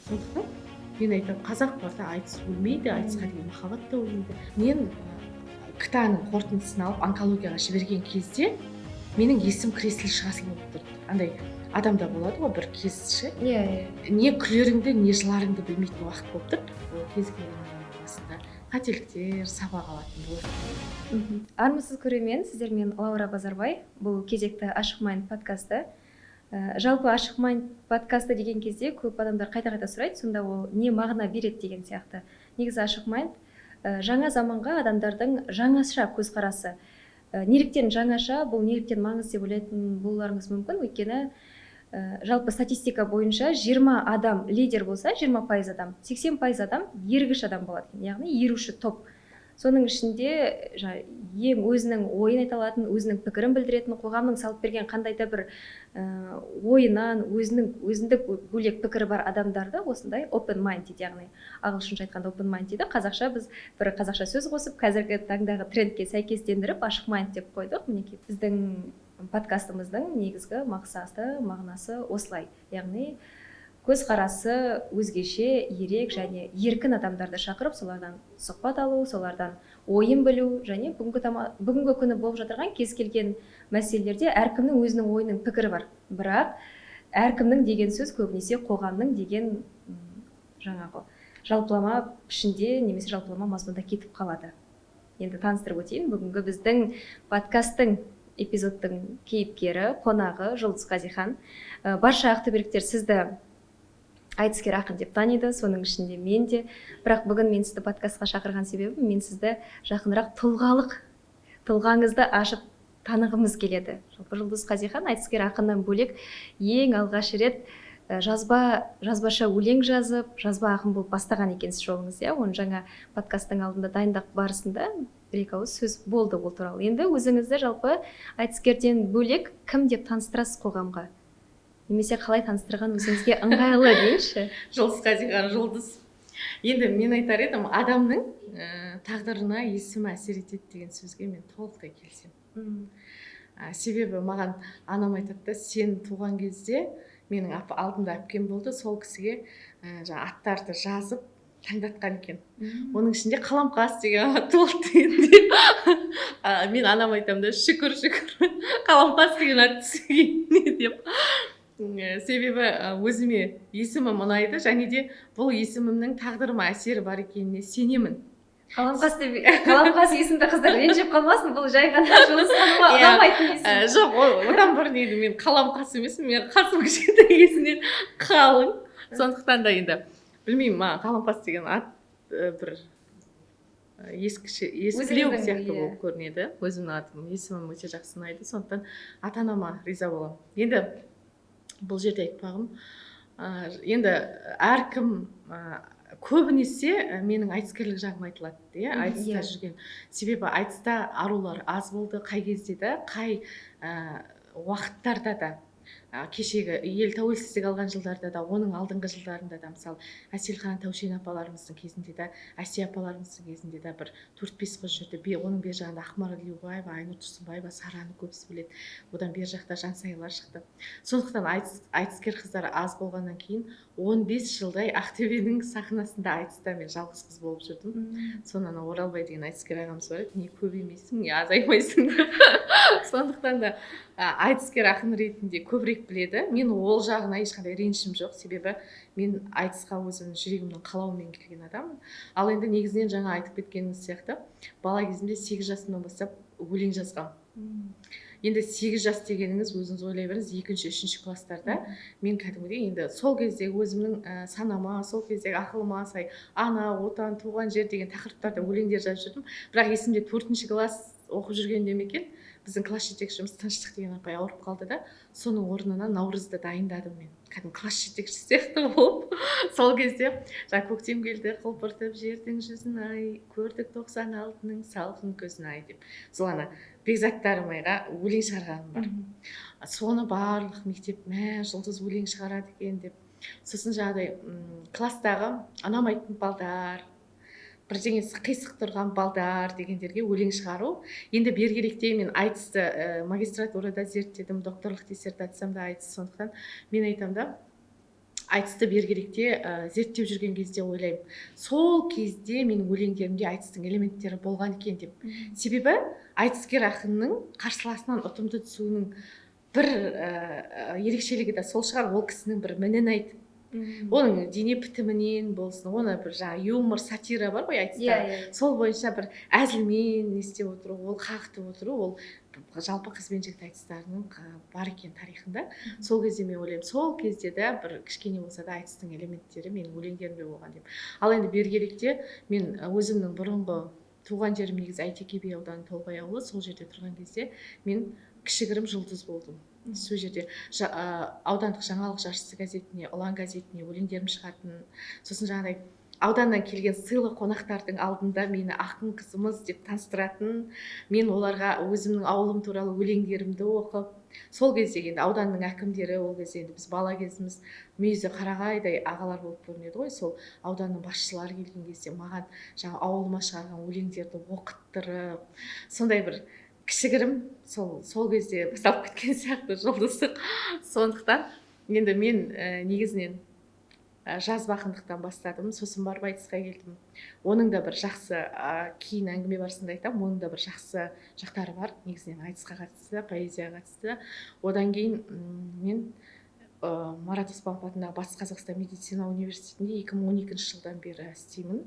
сондықтан мен айтамын, қазақ барда айтыс өлмейді, айтысқа деген махаббат та өлмейді. Мен ктаның қорытындысын алып онкологияға жіберген кезде менің есім креслі шығасыл болып тұрды. Андай адамда болады ғой бір кез ше, не күлеріңді не жыларыңды білмейтін уақыт болып тұрды. Ол кез келген адамның басында қателіктер, сабақ алатын болады. Армысыз көрермен, сіздермен Лаура Базарбай. Бұл кезекті Ашық Майнд подкасты. Жалпы Ашық Майнд подкасты деген кезде көп адамдар қайта-қайта сұрайды, сонда ол не мағына береді деген сияқты. Негізі Ашық Майнд жаңа заманға адамдардың жаңаша көзқарасы. Неліктен жаңаша, бұл неліктен маңызды деп ойлайтын болуларыңыз мүмкін, өйткені жалпы статистика бойынша 20 адам лидер болса, 20% адам, 80% адам ергіш адам болады, яғни еруші топ. Соның ішінде ең өзінің ойын айта алатын, өзінің пікірін білдіретін, қоғамның салып берген қандай да бір ойынан өзіндік бөлек пікірі бар адамдарды осындай open mind дейді, яғни ағылшынша айтқанда open mind дейді. Қазақша біз бір қазақша сөз қосып, қазіргі таңдағы трендке сәйкестендіріп ашық mind деп қойдық. Мінекей біздің подкастымыздың негізгі мақсаты, мағынасы осылай. Яғни көзқарасы өзгеше, ерек және еркін адамдарды шақырып, солардан сұхбат алу, солардан ойын білу және бүгінгі күні болып жатырған кез келген мәселелерде әркімнің өзінің ойының пікірі бар. Бірақ әркімнің деген сөз көбінесе қоғамның деген жаңағы жалпылама пішінде немесе жалпылама мазмұнда кетіп қалады. Енді таныстырып өтейін, бүгінгі біздің подкасттың эпизодтың кейіпкері, қонағы Жұлдыз Қазихан. Барша ақтөбеліктер сізді айтыскер ақын деп таниды, соның ішінде мен де. Бірақ бүгін мен сізді подкастқа шақырған себебім, мен сізді жақынырақ тұлғаңызды ашып танығымыз келеді. Жұлдыз Қазихан айтыскер ақыннан бөлек ең алғаш рет жазбаша өлең жазып, жазба ақын болып бастаған екенсіз жолыңыз, иә? Оны жаңа подкасттың алдында дайындық барысында бір-екі ауыз сөз болды ол туралы. Енді өзіңізді жалпы айтыскерден бөлек кім деп таныстырасыз қоғамға? Немесе қалай таныстырған өзіңізге ыңғайлы дейінші? Жұлдыз Қазихан, Жұлдыз. Енді мен айтар едім, адамның тағдырына есімі әсер етеді деген сөзге мен толықтай келісемін. Себебі маған анам айтады да, сен туған кезде менің алдымда әпкем болды, сол кісіге аттарды жазып таңдатқан екен. Оның ішінде Қаламқас деген ат болды деп. Мен анам айтамын да, шүкір, Қаламқас деген ат түскен деп. Себебі өзіме есімім ұнайды, және де бұл есімімнің тағдырыма әсері бар екеніне сенемін. Қаламқас есімді қыздар ренжіп қалмасын, бұл жай ғана Жұлдыз ханымға ұнамайтын есім. Жоқ, одан бұрын енді мен Қаламқас емеспін, мен қасым кішкентай кезінен қалың. Сондықтан да енді білмеймін, маған Қаламқас деген ат бір ескілеу сияқты болып көрінеді. Өзімнің атым, есімім өте жақсы ұнайды, сондықтан ата-анама риза боламын. Енді бұл жерде айтпағым, енді әркім көбінесе менің айтыскерлік жағым айтылады, айтыста жүрген. Себебі айтыста арулар аз болды, қай кезде де, қай уақыттарда да, кешегі ел тәуелсіздік алған жылдарда да, оның алдыңғы жылдарында да, мысалы Әселхан Таушен апаларымыздың кезінде де, Әсия апаларымыздың кезінде де бір 4-5 қыз жүрді. Оның бер жағында Ақмарал Елеубаева, Айнұр Тұрсынбаева, Сараны көбісі біледі. Одан бер жақта Жансайлар шықты. Сондықтан айтыскер қыздар аз болғаннан кейін 15 жылдай Ақтөбенің сахнасында айтыста мен жалғыз қыз болып жүрдім. Сонан Оралбай деген айтыскер ағамыз бар еді, не көбеймейсің, не азаймайсың деп. Сондықтан да айтыскер ақын ретінде көбірек біледі. Мен ол жағына ешқандай ренішім жоқ, себебі мен айтысқа өзімнің жүрегімнің қалауымен келген адаммын. Ал енді негізінен жаңа айтып кеткеніңіз сияқты, бала кезімде 8 жасымнан бастап өлең жазғам. Енді 8 жас дегеніңіз өзіңіз ойлай беріңіз, 2-3 класстарда мен кәдімгідей енді сол кездегі өзімнің санама, сол кездегі ақылыма сай ана, отан, туған жер деген тақырыптарда өлеңдер жазып жүрдім. Бірақ есімде 4 класс оқып жүргенде екен, біздің класс жетекшіміз Тыныштық деген апай ауырып қалды да, соның орнына Наурызды дайындадым мен. Кәдімгі класс жетекші сияқты болып. Сол кезде көктем келді, құлпыртып жердің жүзін ай, көрдік 96-ның салқын көзін ай деп. Сол ана Бекзаттарым айға өлең шығарғаным бар. Соны барлық мектеп, Жұлдыз өлең шығарады екен деп. Сосын жаңағыдай класстағы анамайтын балдар, бірдеңесі қисық тұрған балдар дегендерге өлең шығару. Енді бергеректе мен айтысты магистратурада зерттедім, докторлық диссертациямда айтыс. Сондықтан мен айтам да, айтысты бергеректе зерттеп жүрген кезде ойлаймын, сол кезде менің өлеңдерімде айтыстың элементтері болған екен деп. Себебі айтыскер ақынның қарсыласынан ұтымды түсуінің бір ерекшелігі де сол шығар, ол кісінің бір мінін айтып, оның дене бітімінен болсын, оны бір юмор, сатира бар ғой айтыста, сол бойынша бір әзілмен не істеп отыру, ол қағытып отыру, ол жалпы қыз бен жігіт айтыстарының бар екен тарихында. Сол кезде мен ойлаймын, сол кезде де бір кішкене болса да айтыстың элементтері менің өлеңдерімде болған деп. Ал енді бергеректе мен өзімнің бұрынғы туған жерім негізі Әйтеке би ауданы Толбай ауылы, сол жерде тұрған кезде мен кішігірім жұлдыз болдым. Сол жерде аудандық жаңалық жаршысы газетіне, ұлан газетіне өлеңдерім шығатын. Сосын жаңағыдай ауданнан келген сыйлы қонақтардың алдында мені ақын қызымыз деп таныстыратын, мен оларға өзімнің ауылым туралы өлеңдерімді оқып, сол кезде енді ауданның әкімдері, ол кезде енді біз бала кезіміз мүйізі қарағайдай ағалар болып көрінеді ғой, сол ауданның басшылары келген кезде маған жаңа ауылыма шығарған өлеңдерді оқыттырып, сондай бір кішігірім сол кезде басталып кеткен сияқты жұлдыздық. Сондықтан енді мен негізінен жазба ақындықтан бастадым, сосын барып айтысқа келдім. Оның да бір жақсы, кейін әңгіме барысында айтамын, оның да бір жақсы жақтары бар, негізінен айтысқа қатысты, поэзияға қатысты. Одан кейін мен Марат Оспанов атындағы Батыс Қазақстан медицина университетінде 2012 жылдан бері істеймін.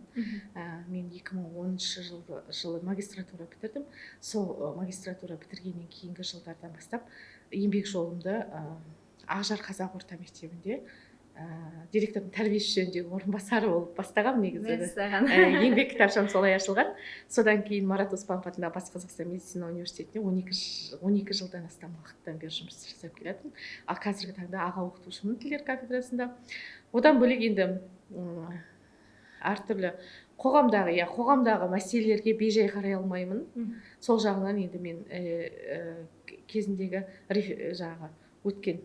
Мен 2010 жылы магистратура бітірдім. Сол магистратура бітіргеннен кейінгі жылдардан бастап еңбек жолымды Ақжар қазақ орта мектебінде директордың тәрбиесі жөніндегі орынбасары болып бастағам негізі. Еңбек кітапшам солай ашылған. Содан кейін Марат Оспанов атындағы Батыс Қазақстан медицина университетіне 12 жылдан астам уақыттан бері жұмыс жасап келатырмын. Ал қазіргі таңда аға оқытушымын тілдер кафедрасында. Одан бөлек енді әртүрлі қоғамдағы мәселелерге бейжай қарай алмаймын. Сол жағынан енді мен кезіндегі өткен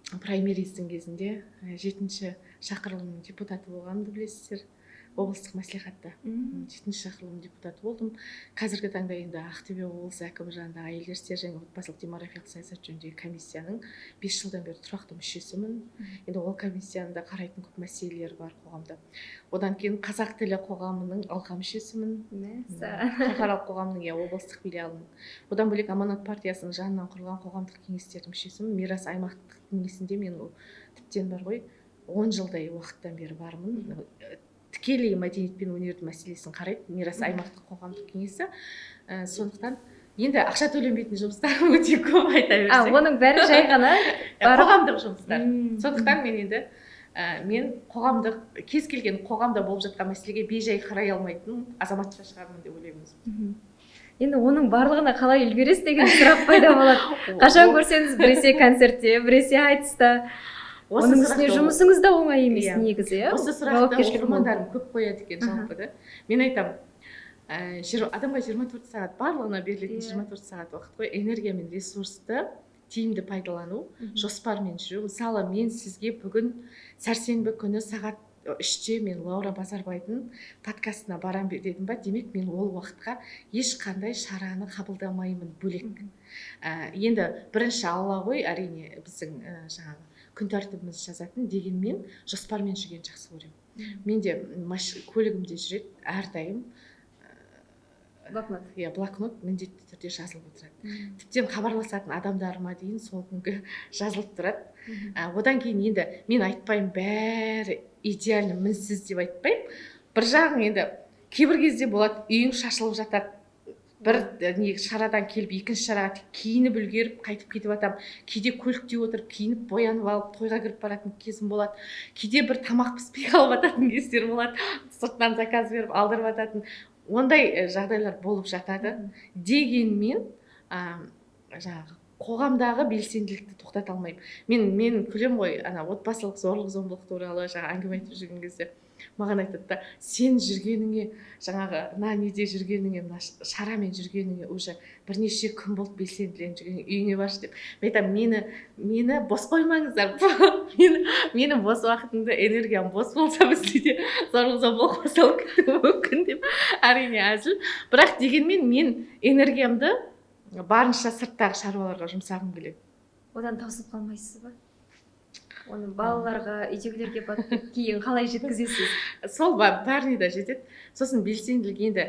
праймериздің кезінде 7-ші шақырылымның депутаты болғанымды білесіздер. Облыстық мәслихатта 7-ші шақырылым депутаты болдым. Қазіргі таңда енді Ақтөбе облысы әкімі жанындағы әйелдер істері және отбасылық демографиялық саясат жөніндегі комиссияның 5 жылдан бері тұрақты мүшесімін. Енді ол комиссияның да қарайтын көп мәселелері бар қоғамда. Одан кейін қазақ тілі қоғамының алқа мүшесімін. Халықаралық қоғамның облыстық филиалының. Одан бөлек Аманат партиясының жанынан құрылған қоғамдық кеңестердің мүшесімін. Мирас аймақтық кеңесінде мен тіптен бар ғой 10 жылдай уақыттан бері бармын. Тікелей мәдениет пен өнердің мәселесін қарайды Мирас аймақтық қоғамдық кеңесі. Сондықтан енді ақша төленбейтін жұмыстар өте көп айта берсек. Оның бәрі жай ғана қоғамдық жұмыстар. Сондықтан мен енді кез келген қоғамда болып жатқан мәселеге бейжай қарай алмайтын азаматша шығармын деп ойлаймын. Енді оның барлығына қалай үлгересіз деген сұрақ пайда болады. Қашан көрсеңіз біресе концертте, біресе айтыста. Оның үстіне жұмысыңыз да оңай емес негізі. Осы сұрақты оқырмандарым көп қояды екен жалпы. Мен айтамын, адамға 24 сағат, барлығына берілетін 24 сағат уақыт қой, энергия мен ресурсты тиімді пайдалану, жоспармен жүру. Мысалы, мен сізге бүгін сәрсенбі күні сағат 3-те мен Лаура Базарбайдың подкастына барам дедім ба, демек мен ол уақытқа ешқандай шараны қабылдамаймын бөлек. Енді бірінші Алла ғой, әрине біздің жаңағы күн тәртібіміз жазатын, дегенмен жоспармен жүрген жақсы көремін. Мен де көлігімде жүреді әрдайым блокнот міндетті түрде жазылып отырады. Тіптен хабарласатын адамдарыма дейін сол күнгі жазылып тұрады. Одан кейін енді мен айтпаймын бәрі идеально мінсіз деп айтпаймын. Бір жағын енді кейбір кезде болады, үйің шашылып жатады. Бір шарадан келіп екінші шараға киініп үлгеріп қайтып кетіп жатамын. Кейде көлікте отырып киініп боянып алып тойға кіріп баратын кезім болады. Кейде бір тамақ піспей қалып жататын кездер болады. Сыртынан заказ беріп алдырып жататын. Ондай жағдайлар болып жатады. Дегенмен жаңағы қоғамдағы белсенділікті тоқтата алмаймын. Мен күлем ғой, отбасылық зорлық-зомбылық туралы әңгіме айтып жүрген кезде маған айтады да, сен жүргеніңе, жаңағы неде жүргеніңе, шарамен жүргеніңе уже бірнеше күн болды белсенділеніп жүргеніңе, үйіңе баршы деп. Мен айтамын, мені бос қоймаңыздар. Мені бос уақытымда энергиям бос болса бізде де зорлық-зомбылық басталып кетуі мүмкін деп. Әрине әзіл. Бірақ дегенмен мен энергиямды барынша сырттағы шаруаларға жұмсағым келеді. Одан таусылып қалмайсыз ба? оны балаларға үйдегілерге кейін қалай жеткізесіз? Сол бәріне де жетеді. Сосын белсенділік енді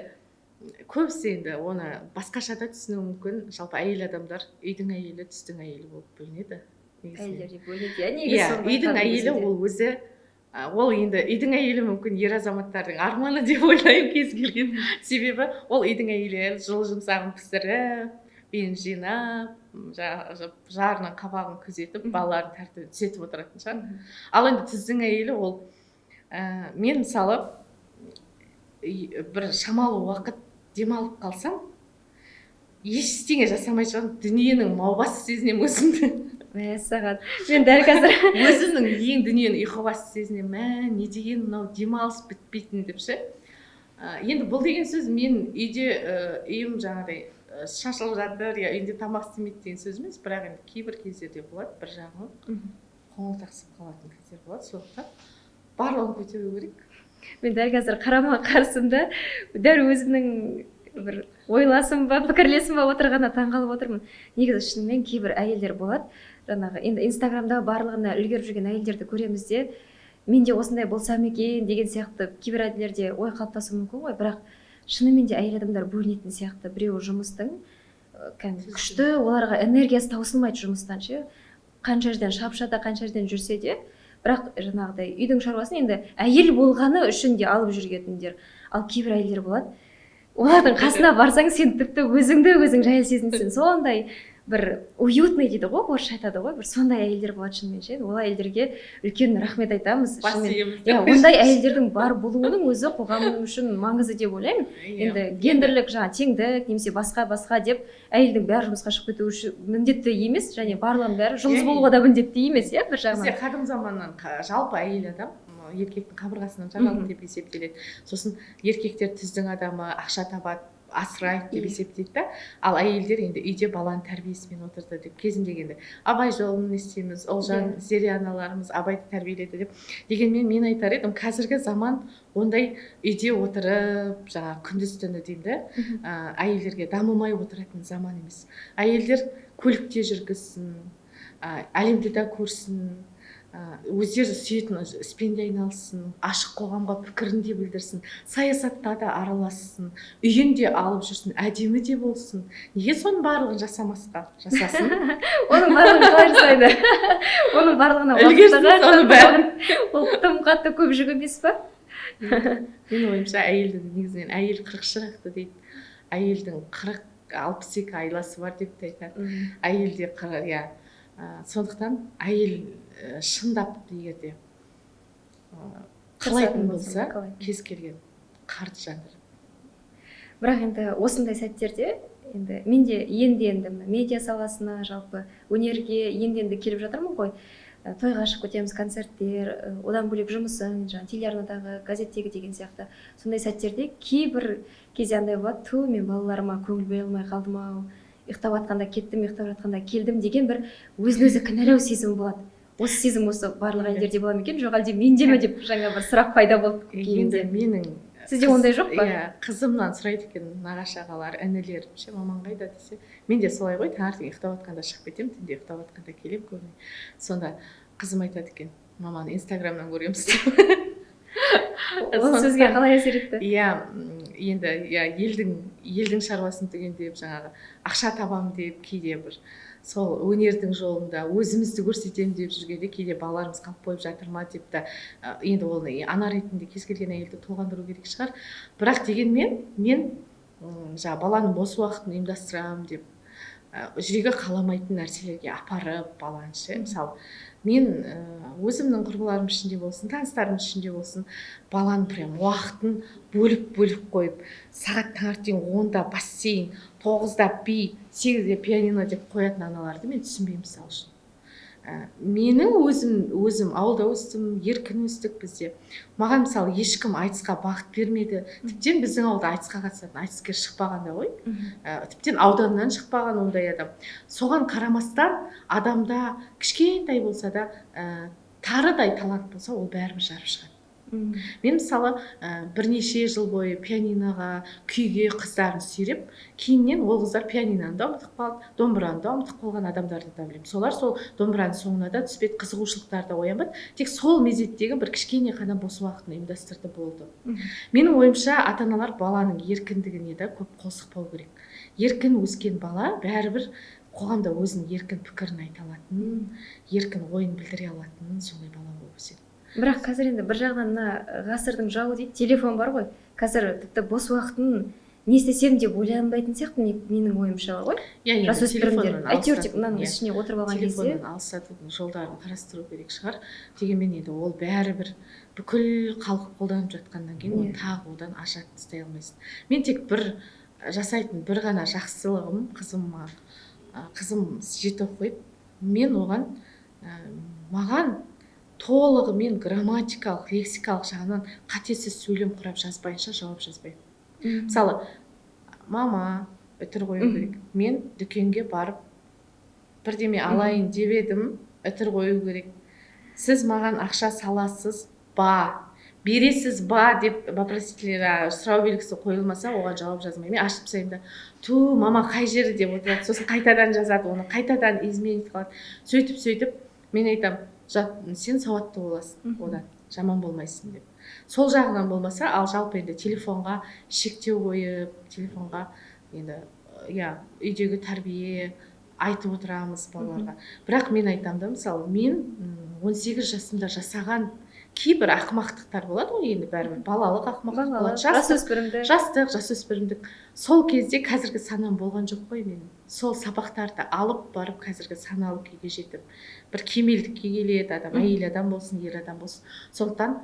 көбісі енді оны басқаша да түсінуі мүмкін. Жалпы әйел адамдар үйдің әйелі түстің әйелі болып бөлінеді. Әйелдер деп бөлінеді иә, негізі Иә, үйдің әйелі ол өзі ол енді үйдің әйелі мүмкін ер азаматтардың арманы деп ойлаймын кез келген. Себебі ол үйдің әйелі жылы жұмсағын пісіріп, үйін жинап, жарының қабағын күзетіп, балалардың тәртібін түзетіп отыратын шығар. Ал енді түздің әйелі ол мен мысалы бір шамалы уақыт демалып қалсам, ештеңе жасамай жатқан дүниенің маубасы сезінемін өзімді. Мәссаған. Мен дәл қазір өзімнің ең дүниені ұйқыбасы сезінемін. Не деген мынау демалыс бітпейтін деп ше. Енді бұл деген сөз мен үйде үйім жаңағыдай шашылып жатыр, я үйінде тамақ істемейді деген сөз емес, бірақ енді кейбір кездерде болады, бір жағынан көңіл тақсып қалатын кездер болады. Сондықтан барлығын көтеру керек. Мен дәл қазір қарама қарсымда дәл өзімнің бір ойласым ба, пікірлесім ба отырғанда таңғалып отырмын. Негізі шынымен кейбір әйелдер болады, жаңағы енді Инстаграмда барлығына үлгеріп жүрген әйелдерді көреміз де, менде осындай болсам екен деген сияқты кейбір әйелдерде ой қалыптасуы мүмкін ғой, бірақ шынымен де әйел адамдар бөлінетін сияқты. Біреуі жұмыстың күшті, оларға энергиясы таусылмайды жұмыстан ше. Қанша жерден шапшада, қанша жерден жүрсе де, бірақ жаңағыдай үйдің шаруасын енді әйел болғаны үшін де алып жүргендер. Ал кейбір әйелдер болады, олардың қасына барсаң сен тіпті өзіңді өзің жайлы сезінсің. Сондай бір уютный дейді ғой, орысша айтады ғой, бір сондай әйелдер болады шынымен ше. Ол әйелдерге үлкен рахмет айтамыз. Иә, ондай әйелдердің бар болуының өзі қоғам үшін маңызды деп ойлаймын. Енді гендерлік жаңа теңдік немесе басқа деп әйелдің бәрі жұмысқа шығып кетуі міндетті емес, және барлығының бәрі жұлдыз болуға да міндетті емес, иә, бір жағынан. Бізде қадым заманнан жалпы әйел адам еркектің қабырғасынан жаралды деп есептеледі. Сосын еркектер түздің адамы, ақша табады, асырайды деп есептейді да. Ал әйелдер енді үйде баланың тәрбиесімен отырды деп кезіндегенде абай жолын естиміз, Олжан Зере аналарымыз абайды тәрбиеледі деп. Дегенмен мен айтар едім, қазіргі заман ондай үйде отырып, жаңа күндіз-түні деймді, әйелдерге дамымай отыратын заман емес. Әйелдер көлікте жүргізсін, әлемді да көрсін, өздері сүйетін іспен де айналыссын, ашық қоғамға пікірін де білдірсін, саясатта да аралассын, үйін де алып жүрсін, әдемі де болсын. Неге соның барлығын жасамасқа? Жасасын. Оның барлығын қалай жасайды? Оның барлығына ол тым қатты көп жүк емес па? Мен ойымша әйелдің негізінен әйел 40 шырақты дейді. Әйелдің 40-62 айласы бар деп те айтады. Әйелде иә. Сондықтан әйел шындап егерде қалайтын болса, кез келген қарды жандырып. Бірақ енді осындай сәттерде енді менде енді медиа саласына, жалпы өнерге енді келіп жатырмын ғой. Тойға шығып кетеміз, концерттер, одан бөлек жұмысың, жаңа телеарнадағы, газеттегі деген сияқты. Сондай сәттерде кейбір кезде андай болады, ту мен балаларыма көңіл бөле алмай қалдым-ау, ұйықтап жатқанда кеттім, ұйықтап жатқанда келдім деген бір өзін-өзі кінәлау сезімі болады. Осы сезім осы барлық әйелдерде бола ма екен, жоқ әлде менде ме деп жаңа бір сұрақ пайда болды. Енді менің сізде ондай жоқ па? Иә, қызымнан сұрайды екен нағашы ағалар, інілер, ше маман қайда десе, мен де солай ғой, таңертең ұйықтап жатқанда шығып кетемін, түнде ұйықтап жатқанда келемін көрмей. Сонда қызым айтады екен, маманы Инстаграмнан көреміз деп. Ол сөзге қалай әсер етті? Иә, енді елдің шаруасын түгендеп, жаңағы ақша табам деп, кейде бір сол өнердің жолында өзімізді көрсетемін деп жүргенде кейде балаларымыз қалып қойып жатыр ма деп та, енді ол ана ретінде кез келген әйелді толғандыру керек шығар. Бірақ дегенмен мен жаңағы баланың бос уақытын ұйымдастырамын деп жүрегі қаламайтын нәрселерге апарып баланы ше, мысалы мен өзімнің құрбыларым ішінде болсын, таныстарым ішінде болсын, баланың прям уақытын бөліп қойып, сағат таңертең 10-да бассейн, 9-да би, 8-де пианино деп қоятын аналарды мен түсінбеймін мысалы үшін. Менің өзім ауылда өстім, еркін өстік бізде. Маған мысалы ешкім айтысқа бағыт бермеді. Тіптен біздің ауылда айтысқа қатысатын айтыскер шықпағанда ғой. Тіптен ауданнан шықпаған ондай адам. Соған қарамастан адамда кішкентай болса да тарыдай талант болса, ол бәрібір жарып шығады. Мен мысалы бірнеше жыл бойы пианиноға, күйге қыздарын сүйреп, кейіннен ол қыздар пианиноны да ұмытып қалды, домбыраны да ұмытып қалған адамдарды да білемін. Солар сол домбыраның соңына да түспеді, қызығушылықтары да оянбады. Тек сол мезеттегі бір кішкене ғана бос уақытын ұйымдастырды болды. Менің ойымша ата-аналар баланың еркіндігіне де көп қол сұқпау керек. Еркін өскен бала бәрібір қоғамда өзінің еркін пікірін айта алатын, еркін ойын білдіре алатын сондай бала болып өседі. Бірақ қазір енді бір жағынан мына ғасырдың жауы дейді, телефон бар ғой. Қазір тіпті бос уақытын не істесем деп ойланбайтын сияқты менің ойымша ғой. Жасөспірімдер әйтеуір мынаның ішіне отырып алған кезде телефоннан алысатудың жолдарын қарастыру керек шығар. Дегенмен енді ол бәрібір бүкіл халық қолданып жатқаннан кейін оны тағы одан ажыратып тастай алмайсың. Мен тек бір жасайтын бір ғана жақсылығым, қызым жеті оқиды. Мен оған маған толығымен грамматикалық, лексикалық жағынан қатесіз сөйлем құрап жазбайынша жауап жазбаймын. Мысалы, мама үтір қою керек. Мен дүкенге барып бірдеме алайын деп едім, үтір қою керек. Сіз маған ақша саласыз ба, бересіз ба деп вопросительный сұрау белгісі қойылмаса, оған жауап жазбаймын. Мен ашып тастаймын да, мама қай жері деп отырады, сосын қайтадан жазады, оны қайтадан изменить қылады. Сөйтіп мен айтамын, сен сауатты боласың, одан жаман болмайсың деп. Сол жағынан болмаса, ал жалпы енді телефонға шектеу қойып, телефонға енді үйдегі тәрбие айтып отырамыз балаларға. Бірақ мен айтамын да, мысалы, мен 18 жасымда жасаған кейбір ақымақтықтар болады ғой, енді бәрібір балалық ақымақтық болады, жасөспірімдік. Сол кезде қазіргі санам болған жоқ қой менің. Сол сабақтарды алып барып қазіргі саналы күйге жетіп, бір кемелдікке келеді адам, әйел адам болсын, ер адам болсын. Сондықтан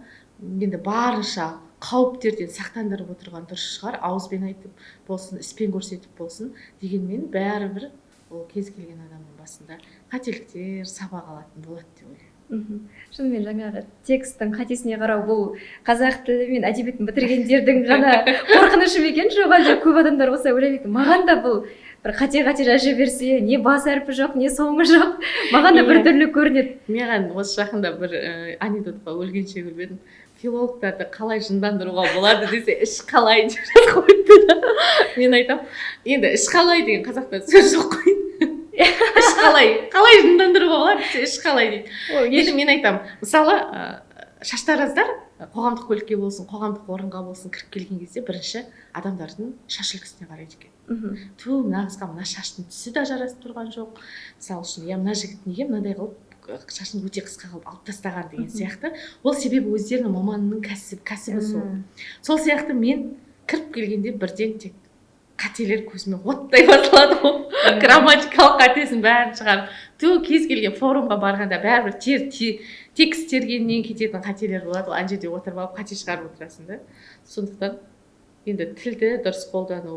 енді барынша қауіптерден сақтандырып отырған дұрыс шығар, ауызбен айтып болсын, іспен көрсетіп болсын, дегенмен бәрібір ол кез келген адамның басында қателіктер, сабақ алатын болады деп ойлаймын. Шынымен жаңағы тексттің қатесіне қарау бұл қазақ тілі мен әдебиетін бітіргендердің ғана қорқынышы ма екен, жоқ әлде көп адамдар осылай ойлайды екен. Маған да бұл бір қате жаза берсе, не бас әрпі жоқ, не соңы жоқ, маған да біртүрлі көрінеді. Маған осы жақында бір анекдотқа өлгенше күлбедім. Филологтарды қалай жындандыруға болады десе, іш қалай деп жазып қойыпты да. Мен айтамын, енді іш қалай деген қазақта сөз жоқ қой. Іш қалай жындандыруға болады десе, іш қалай дейді. Енді мен айтамын, мысалы, шаштараздар қоғамдық көлікке болсын, қоғамдық орынға болсын кіріп келген кезде бірінші адамдардың шаш үлгісіне қарайды екен. Мына қызға мына шаштың түсі де жарасып тұрған жоқ. Мысалы үшін, мына жігіт неге мынадай қылып шашын өте қысқа қылып алып тастаған деген сияқты. Ол себебі өздерінің маманының кәсібі сол. Сол сияқты мен кіріп келгенде бірден тек қателер көзіме оттай басылады ғой. Грамматикалық қатесін бәрін шығарып. Кез келген форумға барғанда бәрібір текст тергеннен кететін қателер болады. Ана жерде отырып алып қате шығарып отырасың да. Сондықтан енді тілді дұрыс қолдану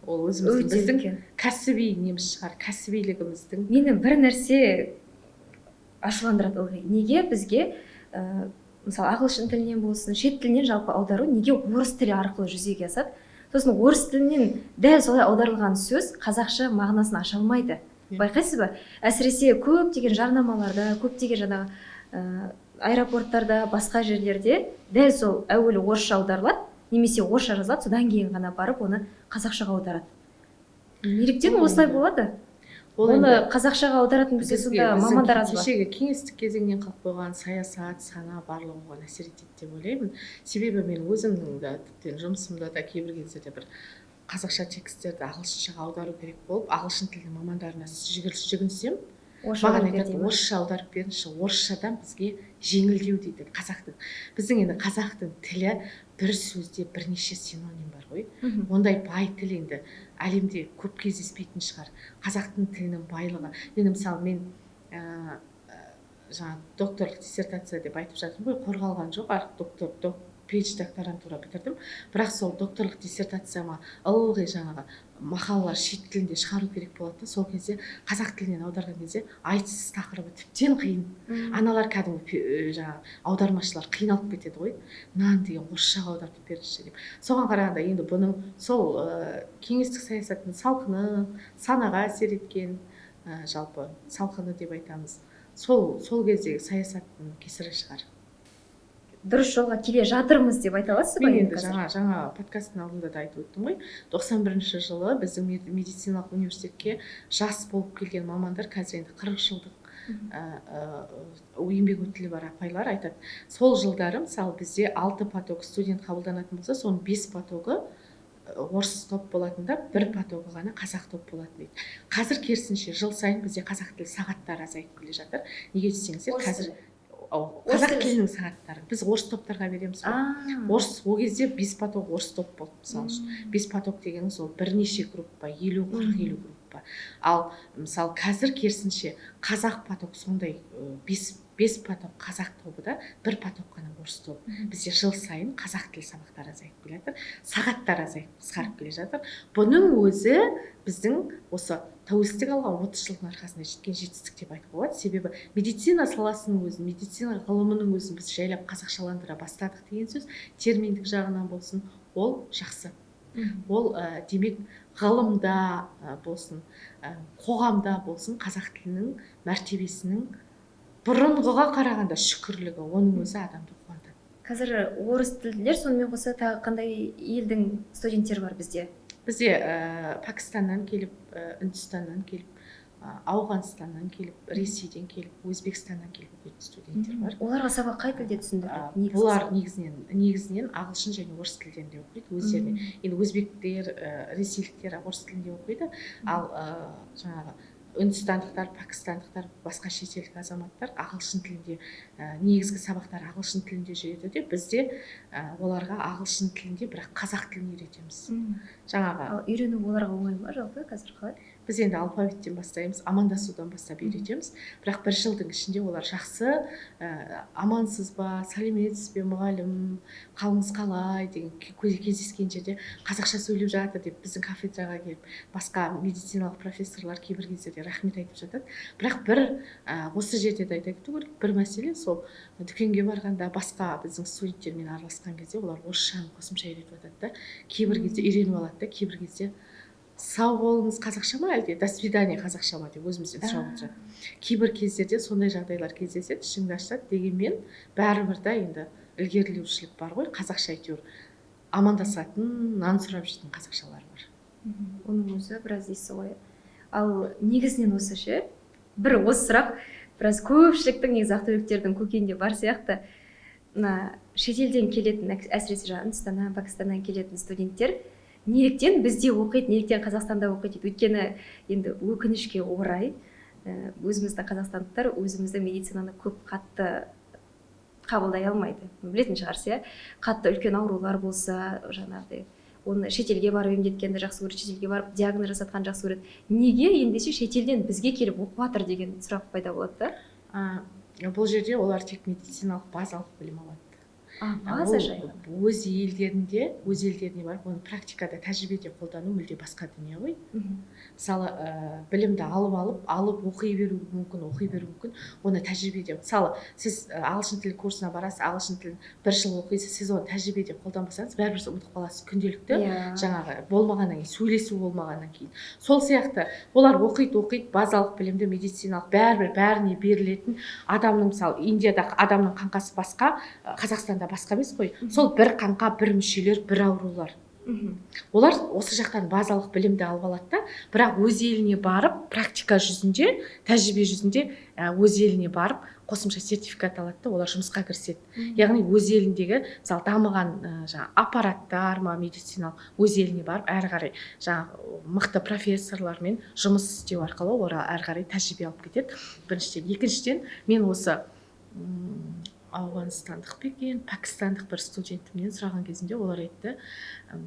ол өзіміздің біздің кәсіби неміз шығар, кәсібилігіміздің. Мені бір нәрсе ашуландырады ылғи. Неге бізге мысалы ағылшын тілінен болсын, шет тілінен жалпы аудару неге орыс тілі арқылы жүзеге асады? Сосын орыс тілінен дәл солай аударылған сөз қазақша мағынасын аша алмайды. Байқайсыз ба? Әсіресе көптеген жарнамаларда, көптеген жаңағы аэропорттарда, басқа жерлерде дәл сол әуелі орысша аударылады, немесе орысша жазылады, содан кейін ғана барып оны қазақшаға аударады. Неліктен осылай болады? Оны қазақшаға аударатын бізде сонда мамандар аз ба? Кешегі кеңестік кезеңнен қалып қойған саясат, сана барлығы оған әсер етеді деп ойлаймын. Себебі мен өзімнің де тіптен жұмысымда да кейбір кездерде бір қазақша тексттерді ағылшыншаға аудару керек болып, ағылшын тілі мамандарына жүгінсем, маған айтады, орысша аударып беріңізші, орысшадан бізге жеңілдеу дейді қазақтың. Біздің енді қазақтың тілі бір сөзде бірнеше синоним бар ғой. Ондай бай тіл енді әлемде көп кездеспейтін шығар. Қазақтың тілінің байлығы. Енді мысалы мен жаңа докторлық диссертация деп айтып жатырмын ғой, қорғалған жоқ, PhD докторантура бітірдім. Бірақ сол докторлық диссертацияма ылғи жаңағы мақалалар шет тілінде шығару керек болады да, сол кезде қазақ тілінен аударған кезде айтыс тақырыбы тіптен қиын. Аналар кәдімгі жаңағы аудармашылар қиналып кетеді ғой. Мынаны деген орысшаға аударып беріңізші деп. Соған қарағанда енді бұның сол кеңестік саясаттың салқыны, санаға әсер еткен, жалпы салқыны деп айтамыз. Сол кездегі саясаттың кесірі шығар. дұрыс жолға келе жатырмыз деп айта аласыз ба мен енді қазір? жаңа подкасттың алдында да айтып өттім ғой, 91 жылы біздің медициналық университетке жас болып келген мамандар қазір енді 40 жылдық еңбек өтілі бар апайлар айтады, сол жылдары мысалы бізде 6 поток студент қабылданатын болса, соның 5 потогы орыс топ болатын да, 1 потогы ғана қазақ топ болатын дейді. Қазір керісінше жыл сайын бізде қазақ тілі сағаттары азайып келе жатыр. Неге десеңіздер, қазір қазақ тілінің сағаттары біз орыс топтарға береміз ғой. Орыс ол кезде 5 поток орыс топ болды мысалы үшін. 5 поток дегеніңіз ол бірнеше группа, 50-40-50 группа. Ал мысалы қазір керісінше қазақ поток сондай 5 поток қазақ тобы да, 1 поток қана орыс тобы. Бізде жыл сайын қазақ тілі сабақтары азайып келе жатыр, сағаттар азайып қысқарып келе жатыр. Бұның өзі біздің осы тәуелсіздік алған 30 жылдың арқасында жеткен жетістік деп айтуға болады. Себебі медицина саласының өзін, медицина ғылымының өзін біз жайлап қазақшаландыра бастадық деген сөз, терминдік жағынан болсын, ол жақсы. Ол демек ғылымда болсын, қоғамда болсын, қазақ тілінің мәртебесінің бұрынғыға қарағанда шүкірлігі, оның өзі адамды қуантады. Қазір орыс тілділер, сонымен қоса тағы қандай елдің студенттері бар бізде? Бізде Пакистаннан келіп, Үндістаннан келіп, Ауғанстаннан келіп, Ресейден келіп, Өзбекстаннан келіп оқитын студенттер бар. Оларға сабақ қай тілде түсіндіріледі? Бұлар негізінен ағылшын және орыс тілдерінде оқиды өздеріне. Енді өзбектер, ресейліктер орыс тілінде оқиды, ал жаңағы үндістандықтар, пакистандықтар, басқа шетелдік азаматтар ағылшын тілінде, негізгі сабақтар ағылшын тілінде жүреді де, бізде оларға ағылшын тілінде, бірақ қазақ тілін үйретеміз. Жаңағы Ал үйрену оларға оңай ма жалпы қазір қалай? Біз енді алфавиттен бастаймыз, амандасудан бастап үйретеміз, бірақ 1 жылдың ішінде олар жақсы амансыз ба, сәлеметсіз бе мұғалім, қалыңыз қалай деген кездескен жерде қазақша сөйлеп жатыр деп біздің кафедраға келіп, басқа медициналық профессорлар кейбір кездерде рахмет айтып жатады. Бірақ осы жерде де айта кету керек, бір мәселе сол дүкенге барғанда басқа біздің студенттермен араласқан кезде олар орысшаны қосымша үйретіп жатады да, кейбір кезде үйреніп алады да, кейбір кезде сау болыңыз қазақша ма әлде до свидания қазақша ма деп өзімізден сұрап отырады. Кейбір кездерде сондай жағдайлар кездеседі, ішіңді ашады, дегенмен бәрібір да енді ілгерілеушілік бар ғой, қазақша әйтеуір амандасатын, нан сұрап жейтін қазақшалар бар. Оның өзі біраз есі ғой. Ал негізінен осы ше, бір осы сұрақ біраз көпшіліктің негізі ақтөбеліктердің көкейінде бар сияқты. Шетелден келетін, әсіресе жаңағы Үндістаннан, Пакистаннан келетін студенттер неліктен бізде оқиды, неліктен Қазақстанда оқиды? Өйткені енді өкінішке орай өзіміздің қазақстандықтар өзіміздің медицинаны көп қатты қабылдай алмайды. Білетін шығарсыз, қатты үлкен аурулар болса, жаңағыдай оны шетелге барып емдеткенді жақсы көреді, шетелге барып диагноз жасатқан жақсы көреді. Неге ендеше шетелден бізге келіп оқып жатыр деген сұрақ пайда болады да? Бұл жерде олар тек медициналық базалық білім алады. База жайлы. Өз елдеріне барып, оны практикада, тәжірибеде қолдану мүлде басқа дүние ғой. Мысалы, білімді алып оқи беру мүмкін, оны тәжірибеде. Мысалы, сіз ағылшын тілі курсына барасыз, ағылшын тілін 1 жыл оқисыз, сіз оны тәжірибеде қолданбасаңыз, бәрібір ұмытып қаласыз күнделікті, жаңағы болмағаннан кейін, сөйлесу болмағаннан кейін. Сол сияқты олар оқиды, базалық білімді, медициналық бәріне берілетін адамның, мысалы, Индияда адамның қаңқасы басқа, Қазақстанда басқа емес қой. Сол бір қаңқа, бір мүшелер, бір аурулар. Олар осы жақтан базалық білімді алып алады да, бірақ өз еліне барып, практика жүзінде, тәжірибе жүзінде өз еліне барып, қосымша сертификат алады да, олар жұмысқа кіріседі. Яғни өз еліндегі, мысалы, дамыған аппараттар ма, медициналық өз еліне барып, әрі қарай жаңағы мықты профессорлармен жұмыс істеу арқылы олар әрі қарай тәжірибе алып кетеді. Біріншіден, екіншіден, мен осы ауғанстандық пекен, пакистандық бір студентімнен сұраған кезінде олар айтты,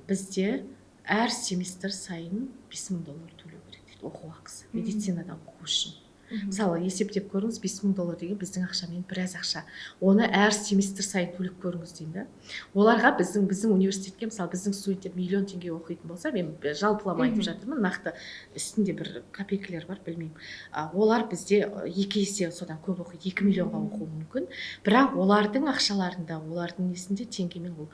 бізде әр семестр сайын $5000 төлеу керек дейді, оқу ақысы, медицинада оқу үшін. Мысалы, есептеп көріңіз, $5000 деген біздің ақшамен біраз ақша. Оны әр семестр сайын төлеп көріңіз деймін да. Оларға біздің университетке, мысалы, біздің студенттер $1 000 000 оқитын болса, мен жалпылама айтып жатырмын, нақты үстінде бір копейкалар бар, білмеймін. Олар бізде 2 есе содан көп оқиды, 2 миллионға оқуы мүмкін. Бірақ олардың ақшаларында, олардың несінде теңгемен ол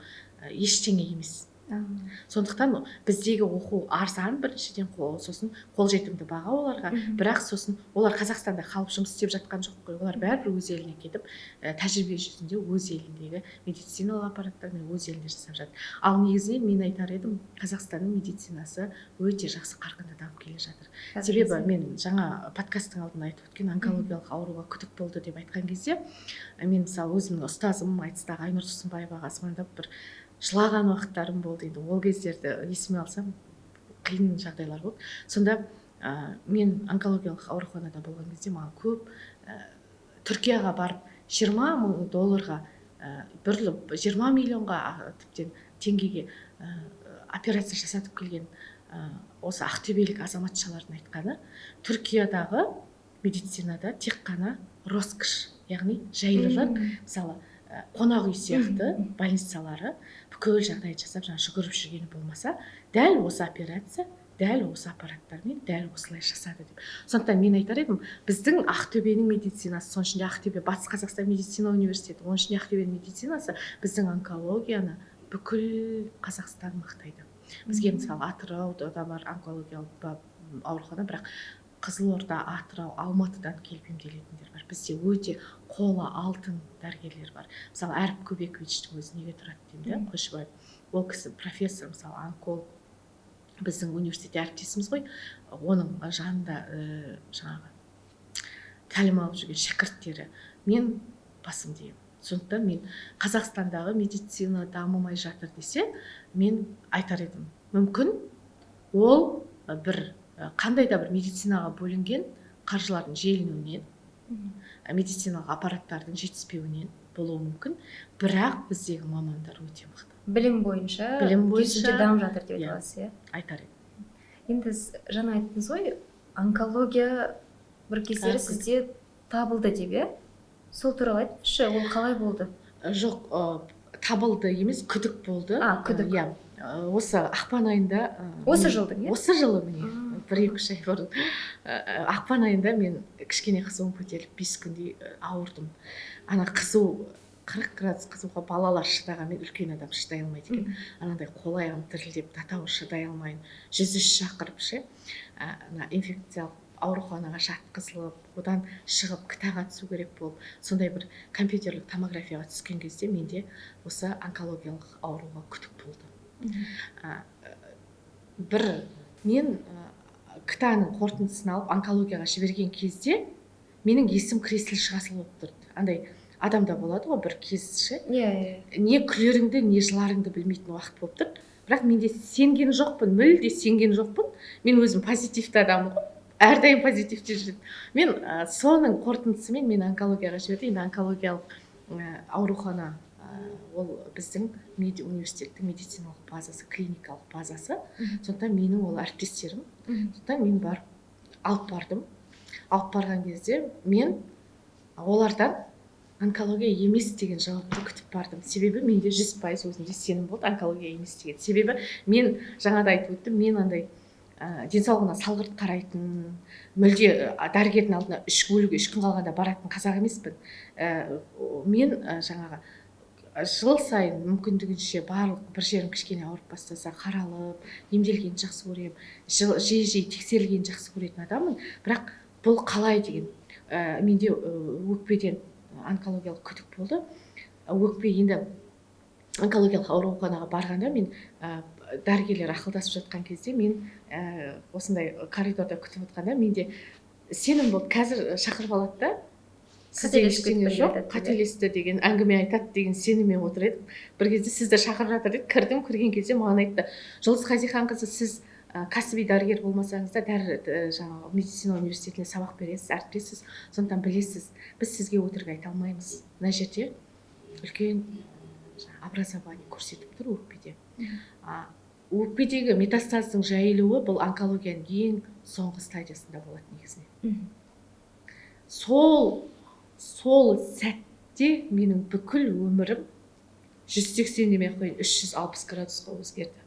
ештеңе емес. Сондықтан біздегі оқу арзан біріншіден, сосын қолжетімді баға оларға, бірақ сосын олар Қазақстанда қалып жұмыс істеп жатқан жоқ қой, олар бәрібір өз еліне кетіп тәжірибе жүзінде өз еліндегі медициналық аппараттармен өз елінде жасап жатыр. Ал негізінен мен айтар едім, Қазақстанның медицинасы өте жақсы қарқынды дамып келе жатыр. Себебі мен жаңа подкасттың алдында айтып өткен онкологиялық ауруға күдік болды деп айтқан кезде, мен мысалы өзімнің ұстазым айтыстағы Айнұр Тұрсынбаеваға звондап бір жылаған уақыттарым болды. Енді ол кездерді есіме алсам қиын жағдайлар болды. Сонда мен онкологиялық ауруханада болған кезде маған көп Түркияға барып $20,000 20 миллионға тіптен теңгеге операция жасатып келген осы ақтөбелік азаматшалардың айтқаны, Түркиядағы медицинада тек қана роскошь, яғни жайлылық, мысалы қонақ үй сияқты больницалары бүкіл жағдайды жасап жүгіріп жүргені болмаса, дәл осы операция, дәл осы аппараттармен дәл осылай жасады деп. Сондықтан мен айтар едім, біздің Ақтөбенің медицинасы, соның ішінде Ақтөбе Батыс Қазақстан медицина университеті, оның ішінде Ақтөбенің медицинасы біздің онкологияны бүкіл Қазақстан мақтайды. Бізге мысалы Атырауда да бар онкологиялық аурухана, бірақ Қызылорда, Атырау, Алматыдан келіп емделетіндер бар. Бізде өте қолы алтын дәрігерлер бар. Мысалы Әріп Көбековичтің өзі неге тұрады деймін, Қойшыбаев. Ол кісі профессор, мысалы онколог, біздің университетте әріптесіміз ғой. Оның жанында жаңағы тәлім алып жүрген шәкірттері мен басым деймін. Сондықтан мен Қазақстандағы медицина дамымай жатыр десе, мен айтар едім, мүмкін ол бір қандай да бір медицинаға бөлінген қаржылардың желінуінен, медициналық аппараттардың жетіспеуінен болуы мүмкін, бірақ біздегі мамандар өте мықты. Білім бойынша дамып жатыр деп айтасыз, айтар едім. Енді жаңа айттыңыз ғой, онкология бір кездері сізде табылды деп, сол туралы айтыңызшы, ол қалай болды? Жоқ, табылды емес, күдік болды. Күдік. Осы ақпан айында, осы жылдың, осы жылы міне, 1-2 ай бұрын, ақпан айында мен кішкене қызуым көтеріліп 5 күндей ауырдым. Ана қызу 40 градус қызуға балалар шыдағанмен үлкен адам шыдай алмайды екен. Анандай қол аяғым дірілдеп, татау шыдай алмайын, 103 шақырып инфекциялық ауруханаға жатқызылып, одан шығып КТА-ға түсу керек болып, сондай бір компьютерлік томографияға түскен кезде менде осы онкологиялық ауруға күдік болды. Мен КТА-ның қорытындысын алып онкологияға жіберген кезде менің есім креслі шығасыл болып тұрды. Андай адамда болады ғой бір кезші, не күлеріңді, не жыларыңды білмейтін уақыт болып тұрды. Бірақ менде сенген жоқпын, мүлде сенген жоқпын. Мен өзім позитивті адаммын ғой. Әрдайым позитивте жүрдім. Мен соның қорытындысымен мен онкологияға жібердім. Енді онкологиялық аурухана ол біздің университеттің медициналық базасы, клиникалық базасы. Сондықтан менің ол әріптестерім. Сондықтан мен алып бардым. Алып барған кезде мен олардан онкология емес деген жауапты күтіп бардым. Себебі менде 100% өзімде сенім болды, онкология емес деген. Себебі мен жаңада айтып өттім, мен андай денсаулығына салғырт қарайтын, мүлде дәрігердің алдына 3 күн қалғанда баратын қазақ емеспін. Мен жаңағы жыл сайын мүмкіндігінше барлық бір жерім кішкене ауырып бастаса қаралып, емделгенді жақсы көремін, жиі тексерілгенді жақсы көретін адаммын. Бірақ бұл қалай деген, менде өкпеден онкологиялық күдік болды. Өкпе енді онкологиялық ауруханаға барғанда мен дәрігерлер ақылдасып жатқан кезде мен осындай коридорда күтіп отқанда менде сенім болды. Қазір шақырып алады да, сізде ештеңе жоқ, қателесті деген әңгіме айтады деген сеніммен отыр едім. Бір кезде сізді шақырып жатыр деді. Кірдім, кірген кезде маған айтты, Жұлдыз Хазиханқызы, сіз кәсіби дәрігер болмасаңыз да жаңағы медицина университетіне сабақ бересіз, әріптессіз, сондықтан білесіз. Біз сізге өтірік айта алмаймыз. Мына жерде үлкен образование көрсетіп тұр өкпеде. Өкпедегі метастаздың жайылуы бұл онкологияның ең соңғы стадиясында болады негізінен. Сол сәтте менің бүкіл өмірім 180 демей ақ қойын, 360 градусқа өзгерді.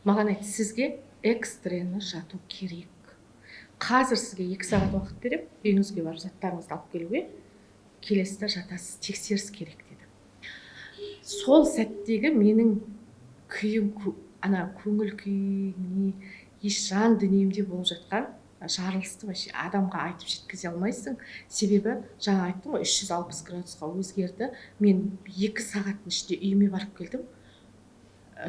Маған айтты, сізге экстрені жату керек. Қазір сізге 2 сағат уақыт беріп, үйіңізге барып заттарыңызды алып келуге, келесіде жатасыз, тексеріс керек деді. Сол сәттегі менің күйім ана көңіл күй не еш жан дүниемде болып жатқан жарылысты вообще адамға айтып жеткізе алмайсың. Себебі жаңа айттым ғой 360 градусқа өзгерді. Мен 2 сағаттың ішінде үйіме барып келдім.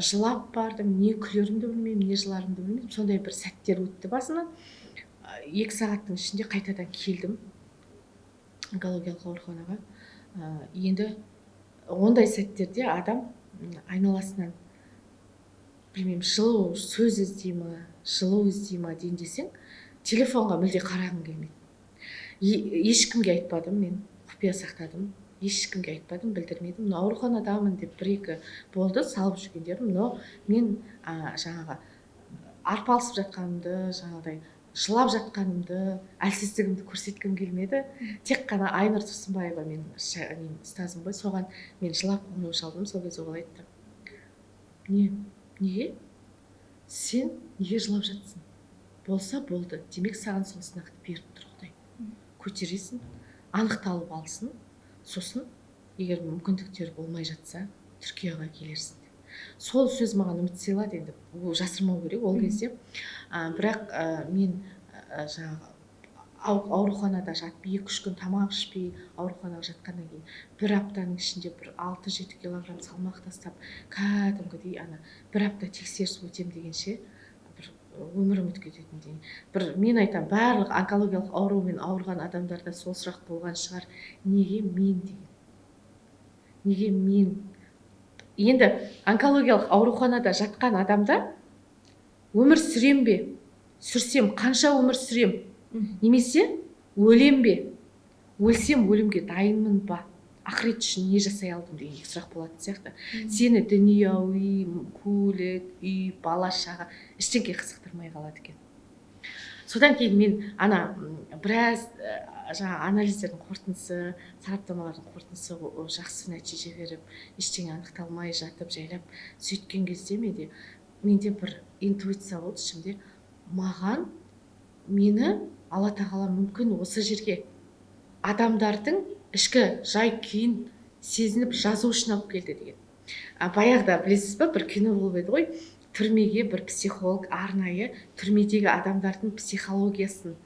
Жылап бардым, не күлерімді білмеймін, не жыларымды білмеймін. Сондай бір сәттер өтті басымнан. 2 сағаттың ішінде қайтадан келдім онкологиялық ауруханаға. Енді ондай сәттерде адам айналасынан білмеймін, жылу сөз іздей ма, жылу іздей ма дейін десең, телефонға мүлде қарағым келмейді. Ешкімге айтпадым, мен құпия сақтадым. Ешкімге айтпадым, білдірмедім. Ауруханадамын деп 1-2 болды салып жүргендерім, но мен жаңағы арпалысып жатқанымды, жаңағыдай жылап жатқанымды, әлсіздігімді көрсеткім келмеді. Тек қана Айнұр Тұрсынбаева мен ұстазым ғой, соған мен жылап қоңырау шалдым. Сол кезде ол айтты: неге? Сен неге жылап жатсың? Болса болды. Демек саған сол сынақты беріп тұр Құдай. Көтересің, анықталып алсын. Сосын, егер мүмкіндіктері болмай жатса, Түркияға келерсің. Сол сөз маған үміт сыйлады, енді ол жасырмау керек ол кезде. Бірақ мен жаңағы ауруханада жатып 2-3 күн тамақ ішпей ауруханаға жатқаннан кейін 1 аптаның ішінде бір 6-7 килограмм салмақ тастап, кәдімгідей 1 апта тексеріс өтем дегенше бір өмірім өтіп кететіндей. Мен айтам, барлық онкологиялық аурумен ауырған адамдарда сол сұрақ болған шығар: неге мен деген? Неге мен? Енді онкологиялық ауруханада жатқан адамда өмір сүрем бе? Сүрсем қанша өмір сүрем? Немесе өлем бе? Өлсем өлімге дайынмын ба? Ақырет үшін не жасай алдым деген сұрақ болатын сияқты. Сені дүнияуи, көлік, үй, бала шаға ештеңе қызықтырмай қалады екен. Содан кейін мен біраз жаңа анализдердің қорытындысы, сараптамалардың қорытындысы жақсы нәтиже беріп, ештеңе анықталмай жатып, жайлап сөйткен кезде менде бір интуиция болды ішімде. Мені Алла тағала мүмкін осы жерге адамдардың ішкі жай күйін сезініп жазу үшін алып келді деген. Баяғыда білесіз ба, бір кино болып еді ғой, түрмеге бір психолог арнайы түрмедегі адамдардың психологиясын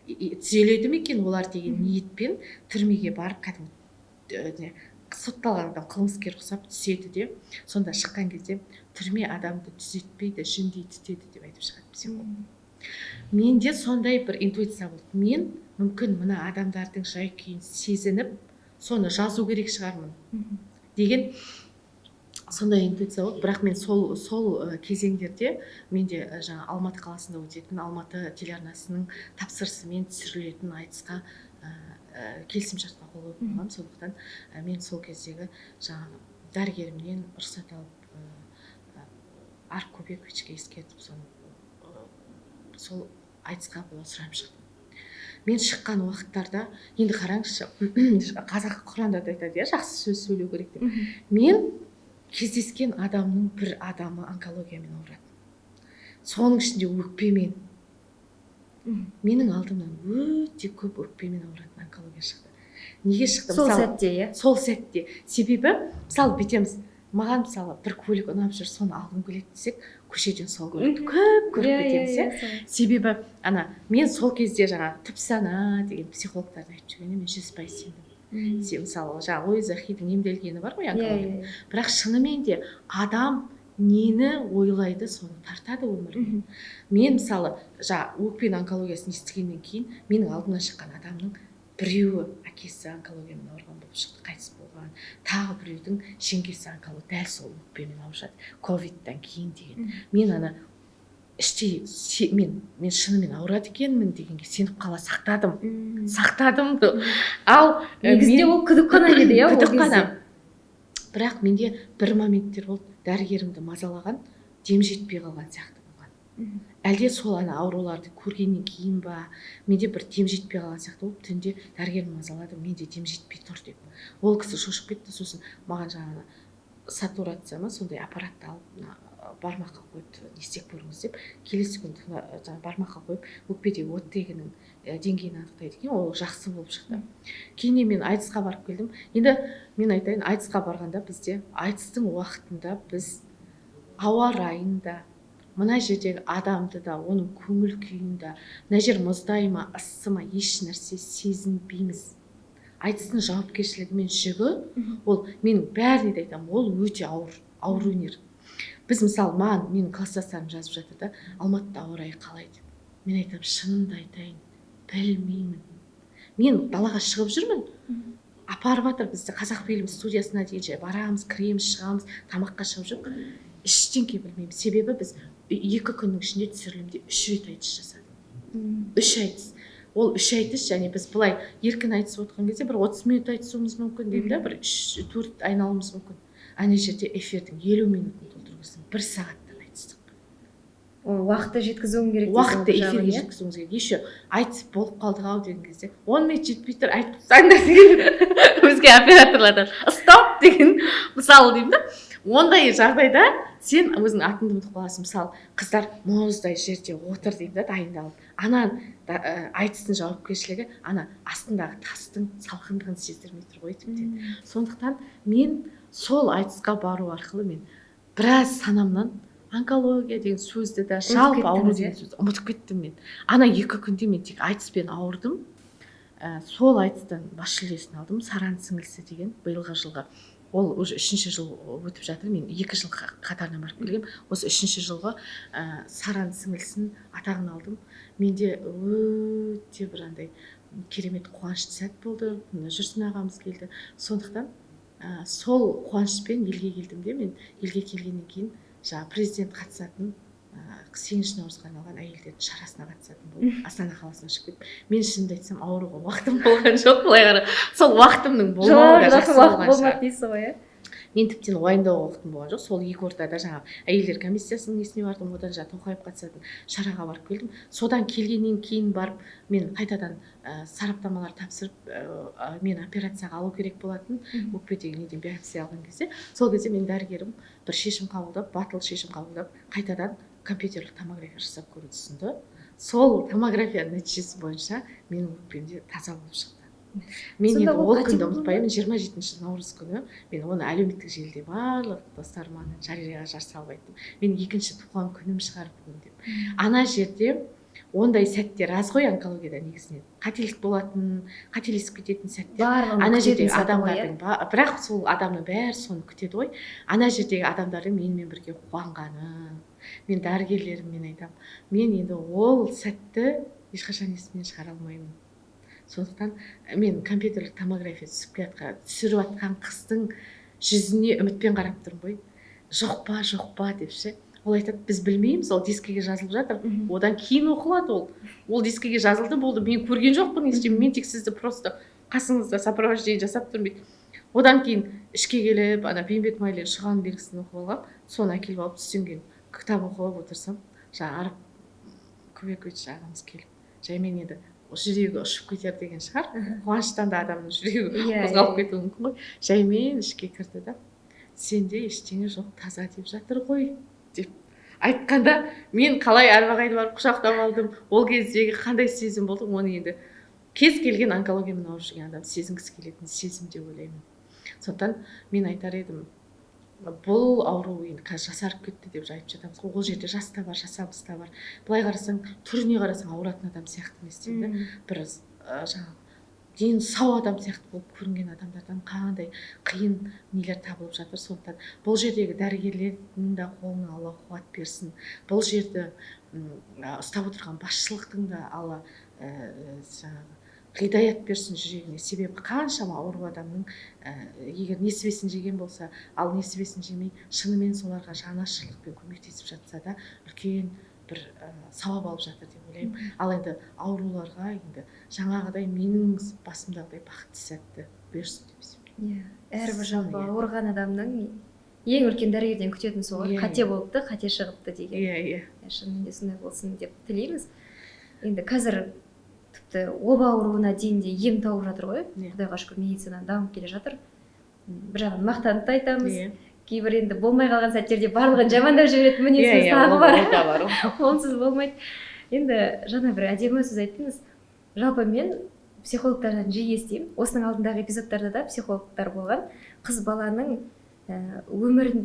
түзеледі ме екен олар деген ниетпен түрмеге барып кәдімгі сотталған адам қылмыскер ұқсап түседі де, сонда шыққан кезде түрме адамды түзетпейді, жөндей түтеді деп айтып шығады психолог. Менде сондай бір интуиция болды. Мен мүмкін мына адамдардың жай күйін сезініп, соны жазу керек шығармын деген сондай интуиция болды. Бірақ мен сол кезеңдерде менде жаңа Алматы қаласында өтетін Алматы телеарнасының тапсырысымен түсірілетін айтысқа келісімшартқа қол қойып қойғам. Сондықтан мен сол кездегі жаңағы дәрігерімнен рұқсат алып Арк Көбековичке ескертіп сол айтысқа бола сұрап шықтым. Мен шыққан уақыттарда, енді қараңызшы, қазақ Құранда да айтады, жақсы сөз сөйлеу керек деп. Мен кездескен адамның бір адамы онкологиямен ауырады. Соның ішінде өкпемен. Менің алдымнан өте көп өкпемен ауыратын онкология шықты. Неге шықты? Сол сәтте, Сол сәтте. Себебі, мысалы бүйтеміз, маған мысалы бір көлік ұнап жүр, соны алғым келеді десек, көшеден сол көлікті көп көріп кетеміз. Себебі мен сол кезде жаңа түп сана деген психологтардың айтып жүргеніне мен 100% сендім. Мысалы жаңа Луиза Хидің емделгені бар ғой онкология. Бірақ шынымен де адам нені ойлайды, соны тартады өмірге. Мен мысалы жаңа өкпе онкологиясын естігеннен кейін менің алдымнан шыққан адамның біреуі әкесі онкологиямен ауырған болып шықты, қайтыс болған. Тағы біреудің жеңгесі онкология, дәл сол өкпемен ауырып жатыр, ковидтан кейін деген. Мен іштей мен шынымен ауырады екенмін дегенге сеніп қала сақтадым. Ал негізінде ол күдік қана еді, күдік қана. Бірақ менде бір моменттер болды, дәрігерімді мазалаған, дем жетпей қалған сияқты болған. Әлде сол ауруларды көргеннен кейін ба, менде бір дем жетпей қалған сияқты болып, түнде дәрігерім мазалады, менде дем жетпей тұр деп. Ол кісі шошып кетті, сосын маған жаңағы сатурация ма, сондай аппаратты алып бармаққа қойып не істеп көріңіз деп, келесі күн бармаққа қойып өкпедегі оттегінің деңгейін анықтайды екен, ол жақсы болып шықты. Кейіннен мен айтысқа барып келдім. Енді мен айтайын, айтысқа барғанда бізде айтыстың уақытында біз ауа райын да, мына жердегі адамды да, оның көңіл күйін да, мына жер мұздай ма ыссы ма еш нәрсе сезінбейміз. Айтыстың жауапкершілігі мен жүгі, ол мен бәріне де айтамын, ол өте ауыр өнер. Біз мысалы менің класстастарым жазып жатыр да, Алматыда ауа райы қалай деп. Мен айтамын, шынымды айтайын, білмеймін. Мен далаға шығып жүрмін, апарып жатыр бізді Қазақфильм студиясына дегенше барамыз, кіреміз, шығамыз, тамаққа шығып жүрмін. Ештеңке білмеймін. Себебі біз 2 күннің ішінде түсірілімде 3 рет айтыс жасадық. 3 айтыс. Ол 3 айтыс, және біз былай еркін айтысып отқан кезде бір 30 минут айтысуымыз мүмкін дейді да, бір 3-4 айналымыз мүмкін. Ана жерде эфирдің 50 минутын толтырғыздың 1 сағаттан айтыстық. Уақытты жеткізуің керек. Уақытты эфирге жеткізуіміз керек. Еще айтыс болып қалдық ау деген кезде 10 минут жетпей тұр, айтып тастаңдар деген өзге операторлардан стоп деген мысалы деймін да. Ондай жағдайда сен өзің атыңды ұмытып қаласың. Мысалы, қыздар мұздай жерде отыр деймін да, дайындалып. Айтыстың жауапкершілігі астындағы тастың салқындығын сездірмей тұр ғой тіптен. Сондықтан мен сол айтысқа бару арқылы мен біраз санамнан онкология деген сөзді да, жалпы ауру деген сөзді ұмытып кеттім мен. 2 күнде мен тек айтыспен ауырдым. Сол айтыстан бас жүлдесін алдым, Саран сіңілісі деген биылғы жылғы. Ол уже 3-ші жыл өтіп жатыр. Мен 2 жыл қатарынан барып келгем. Осы 3-ші жылғы Саран сіңілісін атағын алдым. Менде өте бір андай керемет қуанышты сәт болды. Жүрсін ағамыз келді. Сондықтан сол қуанышпен елге келдім де, мен елге келгеннен кейін президент қатысатын 8 наурызға арналған әйелдердің шарасына қатысатын болып Астана қаласына шығып кеттім. Мен шынымды айтсам ауруға уақытым болған жоқ, былай қара. Сол уақытымның болмауы да жақсы болған шығар. Дейсіз ғой, Мен тіптен уайымдауға уақытым болған жоқ. Сол 2 ортада әйелдер комиссиясының несіне бардым, одан Тоқаев қатысатын шараға барып келдім. Содан келгеннен кейін барып мен қайтадан сараптамалар тапсырып, мен операцияға алу керек болатын, өкпедегі неден биопсия алған кезде. Сол кезде мен дәрігерім бір шешім қабылдап, батыл шешім қабылдап, қайтадан компьютерлік томография жасап көруді ұсынды. Сол томографияның нәтижесі бойынша менің өкпемде таза болып шықты. Мен енді ол күнді ұмытпаймын. 27 наурыз күні мен оны әлеуметтік желіде барлық достарыма жарияға жар салып айттым. Мен 2-ші туған күнім шығар бүгін деп. Ана жерде ондай сәттер аз ғой онкологияда негізінен. Қателік болатын, қателесіп кететін сәттер. Ана жердегі адамдардың, бірақ сол адамның бәрі соны күтеді ғой. Ана жердегі адамдардың менімен бірге қуанғаны, мен дәрігерлеріммен айтамын. Мен енді ол сәтті ешқашан есімнен шығара алмаймын. Сондықтан мен компьютерлік томография түсіріп жатқан қыздың жүзіне үмітпен қарап тұрмын ғой. Жоқ па деп ше. Ол айтады, біз білмейміз, ол дискіге жазылып жатыр. Одан кейін оқылады ол. Ол дискіге жазылды, болды. Мен көрген жоқпын ештеңе. Мен тек сізді просто қасыңызда сопровождение жасап тұрмын. Одан кейін ішке келіп, Бейімбет Майлин шыған белгісін оқып алғам. Соны әкеліп алып түстенген кітап оқып отырсам, Арып Көбекович ағамыз келіп, жаймен енді жүрегі ұшып кетер деген шығар. Қуаныштан да адамның жүрегі қозғалып кетуі мүмкін ғой. Жаймен ішке кірді да, сенде ештеңе жоқ, таза деп жатыр ғой деп айтқанда, мен қалай әрбағайды барып құшақтап алдым. Ол кездегі қандай сезім болды, оны енді кез келген онкологиямен ауырып жүрген адам сезінгісі келетін сезім деп ойлаймын. Сондықтан мен айтар едім, бұл ауру енді қазір жасарып кетті деп айтып жатамыз ғой. Ол жерде жас та бар, жасамыс та бар. Былай қарасаң, түріне қарасаң ауыратын адам сияқты емес дейді. Бір дені сау адам сияқты болып көрінген адамдардан қандай қиын нелер табылып жатыр. Сондықтан бұл жердегі дәрігерлердің де қолына Алла қуат берсін. Бұл жерді ұстап отырған басшылықтың да Алла ғидаят берсін жүрегіне. Себебі қаншама ауру адамның егер несібесін жеген болса, ал несібесін жемей, шынымен соларға жанашырлықпен көмектесіп жатса да үлкен бір сауап алып жатыр деп ойлаймын. Ал енді ауруларға енді жаңағыдай менің басымдағыдай бақытты сәтті берсін деп есептеймін. Әрбір жалпы ауырған адамның ең үлкен дәрігерден күтетін сол қате болыпты, қате шығыпты деген. Шынымен де сондай болсын деп тілейміз. Енді қазір тіпті оба ауруына дейін де ем тауып жатыр ғой. Құдайға шүкір, медицина дамып келе жатыр. Бір жағынан мақтанып та айтамыз. Кейбір енді болмай қалған сәттерде барлығын жамандап жіберетін мінезіміз тағы бар. Онсыз болмайды. Енді жаңа бір әдемі сөз айттыңыз. Жалпы мен психологтардан жиі естимін. Осының алдындағы эпизодтарда да психологтар болған. Қыз баланың өмірі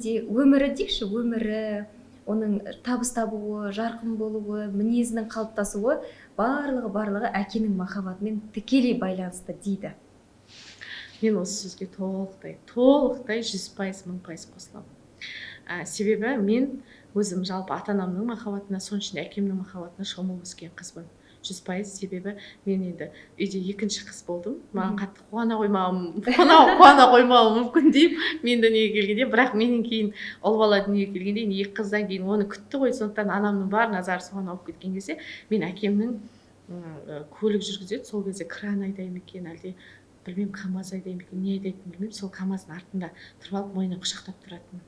дейікші, өмірі, оның табыс табуы, жарқын болуы, мінезінің қалыптасуы барлығы әкенің махаббатымен тікелей байланысты дейді. Мен осы сөзге толықтай 100%, 1000% қосыламын. Себебі мен өзім жалпы ата-анамның махаббатына, соның ішінде әкемнің махаббатына шомылып өскен қызбын. 100%. Себебі мен енді үйде екінші қыз болдым. Маған қатты қуана қоймауы мүмкін деймін мен дүниеге келгенде, бірақ менен кейін ұл бала дүниеге келгенде екі қыздан кейін оны күтті ғой. Сондықтан анамның бар назары соған ауып кеткен кезде мен әкемнің көлік жүргізеді, сол кезде кран айдаймын екен, әлде білмеймін, КамАЗ айдаймын екен, не айдайтынын білмеймін, сол КамАЗдың артында тұрып алып мойнынан құшақтап тұратын.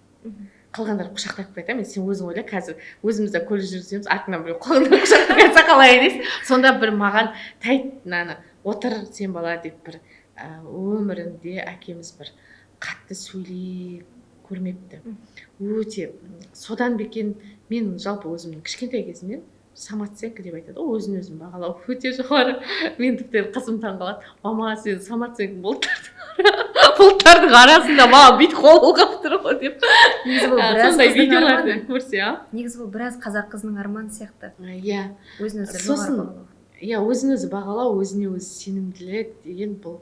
Қалғандар құшақтап қойды. Мен сен өзің ойла, қазір өзімізде көлік жүргіземіз, артынан біреу қолыңнан құшақтап жатса қалай дейсің. Сонда бір маған мынаны отыр сен бала деп бір өмірінде әкеміз бір қатты сөйлеп көрмепті. Өте содан бекен мен жалпы өзімнің кішкентай кезімнен самооценка деп айтады, өзін өзін бағалау өте жоғары. Мен тіпті қызым таңғалады, мама сен самооценка бұлттардың арасында маған бүйтіп қол қалып тұр ғой деп. Сондай видеоларды көрсе, негізі бұл біраз қазақ қызының арманы сияқты. Иә. Өзін өзі бағалау. Иә, өзін өзі бағалау, өзіне өзі сенімділік деген бұл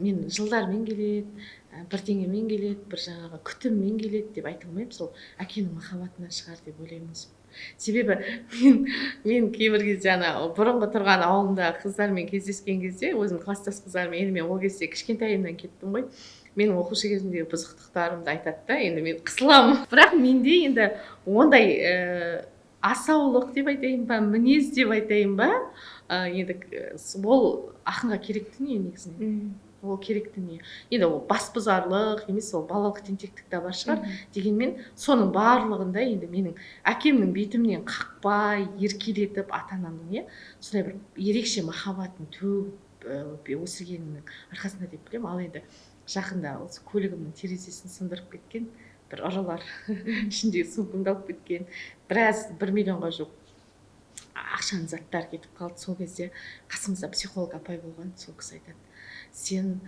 мен жылдармен келеді, бірдеңемен келеді, бір жаңағы күтіммен келеді деп айта алмаймын, сол әкенің махаббатынан шығар деп ойлаймын. Себебі мен кейбір кезде бұрынғы тұрған ауылымда қыздармен кездескен кезде, өзім класстас қыздармен, енді мен ол кезде кішкентайымнан кеттім ғой. Менің оқушы кезімдегі бұзықтықтарымды айтады да, енді мен қысыламын. Бірақ менде енді ондай асаулық деп айтайын ба, мінез деп айтайын ба, енді ол ақынға керек дүние негізінен. Ол керек дүние. Енді ол басбұзарлық емес, ол балалық тентектік те бар шығар. Дегенмен соның барлығында енді менің әкемнің бетімнен қақпай, еркелетіп, ата-анамның сондай бір ерекше махаббатын төгіп өсіргенінің арқасында деп білемін. Ал енді жақында осы көлігімнің терезесін сындырып кеткен бір ұрылар, ішіндегі сумкамды алып кеткен, біраз 1 миллионға жуық ақшаның заттары кетіп қалды. Сол кезде қасымызда психолог апай болған, сол кісі айтады, сен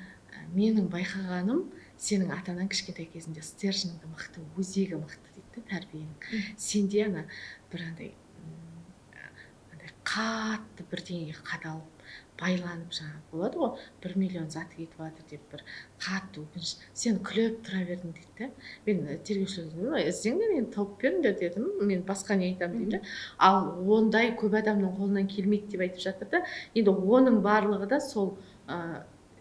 менің байқағаным, сенің ата-анаң кішкентай кезінде стерженіңді мықты, өзегі мықты дейді, тәрбиенің. Сенде бір андай қатты бірдеңеге қадалып, байланып болады ғой, 1 миллион заты кетіп жатыр деп бір қатты өкініш. Сен күліп тұра бердің дейді. Мен тергеушілерге іздеңдер, енді тауып беріңдер дедім. Мен басқа не айтамын деймін. Ал ондай көп адамның қолынан келмейді деп айтып жатыр да. Енді оның барлығы да сол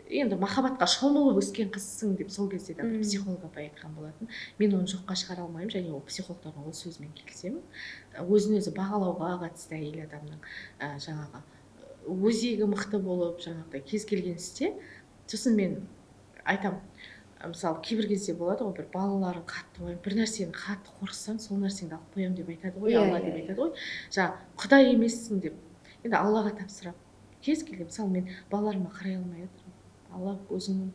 енді махаббатқа шомылып өскен қызсың деп сол кезде де психолог апай айтқан болатын. Мен оны жоққа шығара алмаймын, және ол психологтардың ол сөзімен келісемін. Өзін өзі бағалауға қатысты әйел адамның жаңағы өзегі мықты болып, жаңағыдай кез келген істе. Сосын мен айтам, мысалы кейбір кезде болады ғой, бір балаларын қатты қоямын, бір нәрсені қатты қорықсаң, сол нәрсеңді алып қоямын деп айтады ғой, Алла деп айтады ғой. Жаңа Құдай емессің деп. Енді Аллаға тапсырам. Кез келген, мысалы мен балаларыма қарай алмай отырмын. Алла өзіңнің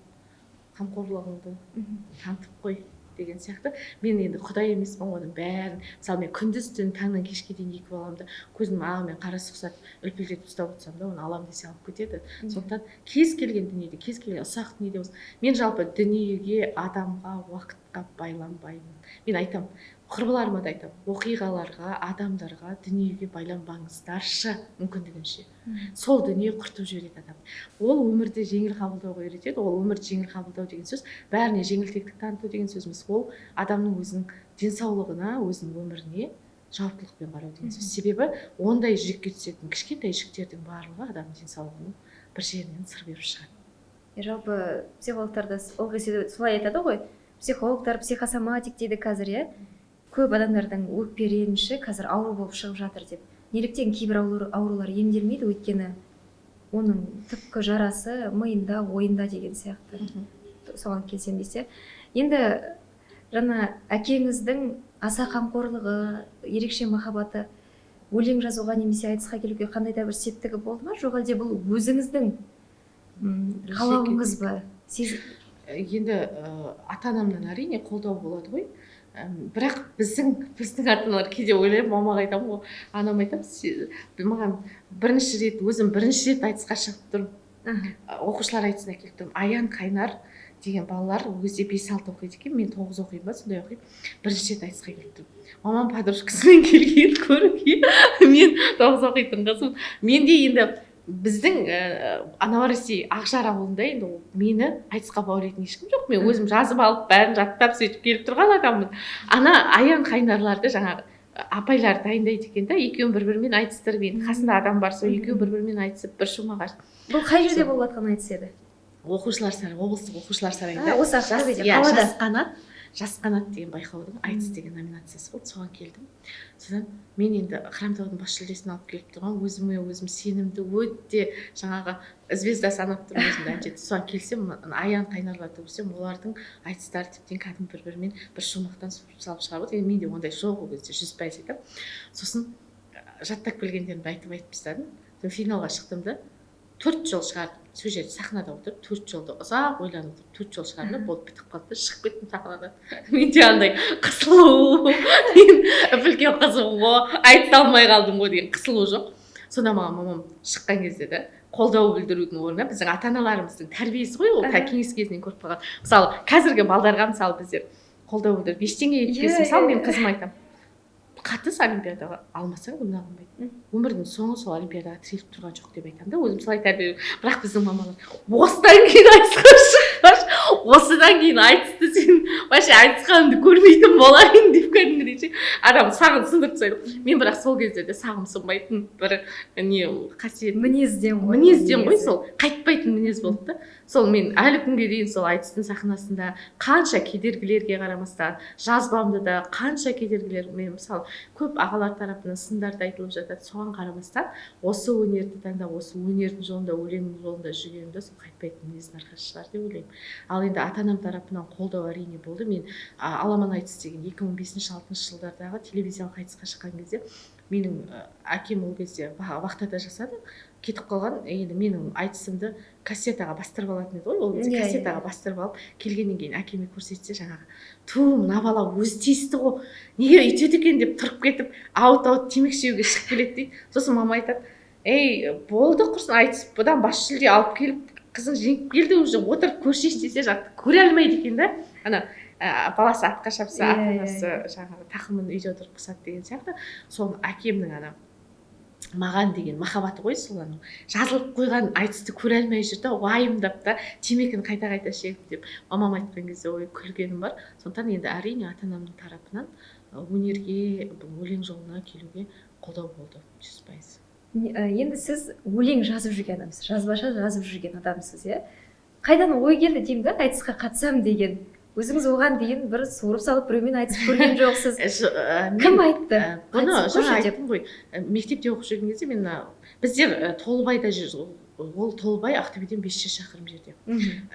қамқорлығыңды танытып қой деген сияқты. Мен енді Құдай емеспін, оның бәрін. Мысалы мен күндіз түн таңнан кешке дейін екі баламды көзім ағымен қара сұқсат үлпілдетіп ұстап отырсам да, оны алам десе алып кетеді. Сондықтан кез келген дүниеде, кез келген ұсақ дүниеде болсын, мен жалпы дүниеге, адамға, уақытқа байланбаймын. Мен айтам, құрбыларыма да айтам, оқиғаларға, адамдарға, дүниеге байланбаңыздаршы мүмкіндігінше. Сол дүние құртып жібереді адам. Ол өмірді жеңіл қабылдауға үйретеді. Ол өмірді жеңіл қабылдау деген сөз бәріне жеңілтектік таныту деген сөз емес. Ол адамның өзінің денсаулығына, өзінің өміріне жауаптылықпен қарау деген сөз. Себебі ондай жүрекке түсетін кішкентай жүктердің барлығы адамның денсаулығының бір жерінен сыр беріп шығады. Жалпы психологтар да ол кезде солай айтады ғой. Психологтар, психосоматик дейді қазір, көп адамдардың өкпе реніші қазір ауру болып шығып жатыр деп. Неліктен кейбір аурулар емделмейді, өйткені оның түпкі жарасы миында, ойында деген сияқты. Соған келсем десе. Енді жаңа әкеңіздің аса қамқорлығы, ерекше махаббаты өлең жазуға немесе айтысқа келуге қандай да бір септігі болды ма? Жоқ әлде бұл өзіңіздің қалауыңыз ба? Енді ата-анамнан әрине қолдау болады ғой. Бірақ біздің ата-аналар кейде ойлаймын, мамаға айтамын ғой, анам айтамын, маған өзім бірінші рет айтысқа шығып тұрмын. Оқушылар айтысына келіп тұрмын. Аян Қайнар деген балалар ол кезде 5-6 оқиды екен, мен 9 оқимын ба, сондай оқимын. Бірінші рет айтысқа келіп тұрмын. Мамам подружкасымен келген көруге, мен 9 оқитын қызым. Менде енді біздің Новороссия Ақжар ауылында енді мені айтысқа баулайтын ешкім жоқ. Мен өзім жазып алып, бәрін жаттап сөйтіп келіп тұрған адаммын. Аян Қайнарларды жаңағы апайлар дайындайды екен да, екеуін бір-бірімен айтыстырып, енді қасында адам бар, сол екеуі бір-бірімен айтысып, бір шумақ ашып. Бұл қай жерде болып жатқан айтыс еді? Оқушылар сарайы, облыстық оқушылар сарайында. Осы ақтөбеде, қалада. Жас қанат деген байқаудың айтыс деген номинациясы болды, соған келдім. Содан мен енді Хромтаудың бас жүлдесін алып келіп тұрған, өзім сенімді, өте жаңағы звезда санап тұрмын өзімді әнші. Соған келсем, Аян Қайнарларды көрсем, олардың айтыстары тіптен кәдімгі бір-бірімен бір шумақтан салып шығарып. Енді менде ондай жоқ ол кезде 100% да. Сосын жаттап келгендерімді айтып тастадым. Финалға шықтым да 4 жол шығардым. Сол жерде сахнада отырып 4 жолды ұзақ ойланып отырып 4 жол шығардым, болды, бітіп қалды, шығып кеттім сахнадан. Менде андай қысылу, үлкен қызым айта алмай қалдым ғой деген қысылу жоқ. Сонда маған мамам шыққан кезде де қолдау білдірудің орнына біздің ата-аналарымыздың тәрбиесі ғой ол, кеңес кезінен көріп қалған. Мысалы қазіргі балдарға мысалы біздер қолдау білдіріп ештеңе етпес. Мысалы мен қызыма айтамын, қатыс олимпиадаға алмасаң гүлнар қылмайды. Өмірдің соңы сол олимпиадаға тіреліп тұрған жоқ деп айтамын да, өзім солай тәрбие. Бірақ біздің мамалар осыдан кейін айтысқа шықпаш, осыдан кейін айтысты сен вообще айтысқаныңды көрмейтін болайын деп кәдімгідей ше адам сағын сындырып тастайды. Мен бірақ сол кезде де сағым сынбайтын бір не қасиет мінезден ғой, сол қайтпайтын мінез болды да. Сол мен әлі күнге дейін сол айтыстың сахнасында қанша кедергілерге қарамастан, жазбамды да қанша кедергілер, мен мысалы көп ағалар тарапынан сындарды айтылып жатады, соған қарамастан осы өнерді таңдап, осы өнердің жолында, өлеңнің жолында жүргенімде сол қайтпайтын мінездің арқасы шығар деп ойлаймын. Ал енді ата-анам тарапынан қолдау әрине болды. Мен аламан айтыс деген 2005-2006 жылдардағы телевизиялық айтысқа шыққан кезде менің әкем ол кезде вахтада жасады, кетіп қалған. Енді менің айтысымды кассетаға бастырып алатын еді ғой, ол кезде кассетаға бастырып алып келгеннен кейін әкеме көрсетсе, жаңағы мына бала өзі тиісті ғой, неге үйтеді екен деп тұрып кетіп аут темекі шегуге шығып келеді дейді. Сосын мама айтады, болды құрсын, айтыс бұдан бас жүлде алып келіп қызың жеңіп келді, уже отырып көрсейші десе жақты көре алмайды екен да. Баласы атқа шапса, ата-анасы жаңағы тақымын үйде отырып қысады деген сияқты. Соны әкемнің маған деген махаббаты ғой, сол жазылып қойған айтысты көре алмай жүр да, уайымдап та темекіні қайта шегіп деп мамам айтқан кезде ой күлгенім бар. Сондықтан енді әрине ата-анамның тарапынан өнерге, өлең жолына келуге қолдау болды 100%. Енді сіз өлең жазып жүрген адамсыз, жазбаша жазып жүрген адамсыз, иә? Қайдан ой келді деймін да, айтысқа қатысам деген? Өзіңіз оған дейін бір суырып салып біреумен айтысып көрген жоқсыз. Кім айтты? Бұны жаңа айттым ғой, мектепте оқып жүрген кезде біздер Толыбайда жүрдік. Ол Толыбай Ақтөбеден 500 шақырым жерде.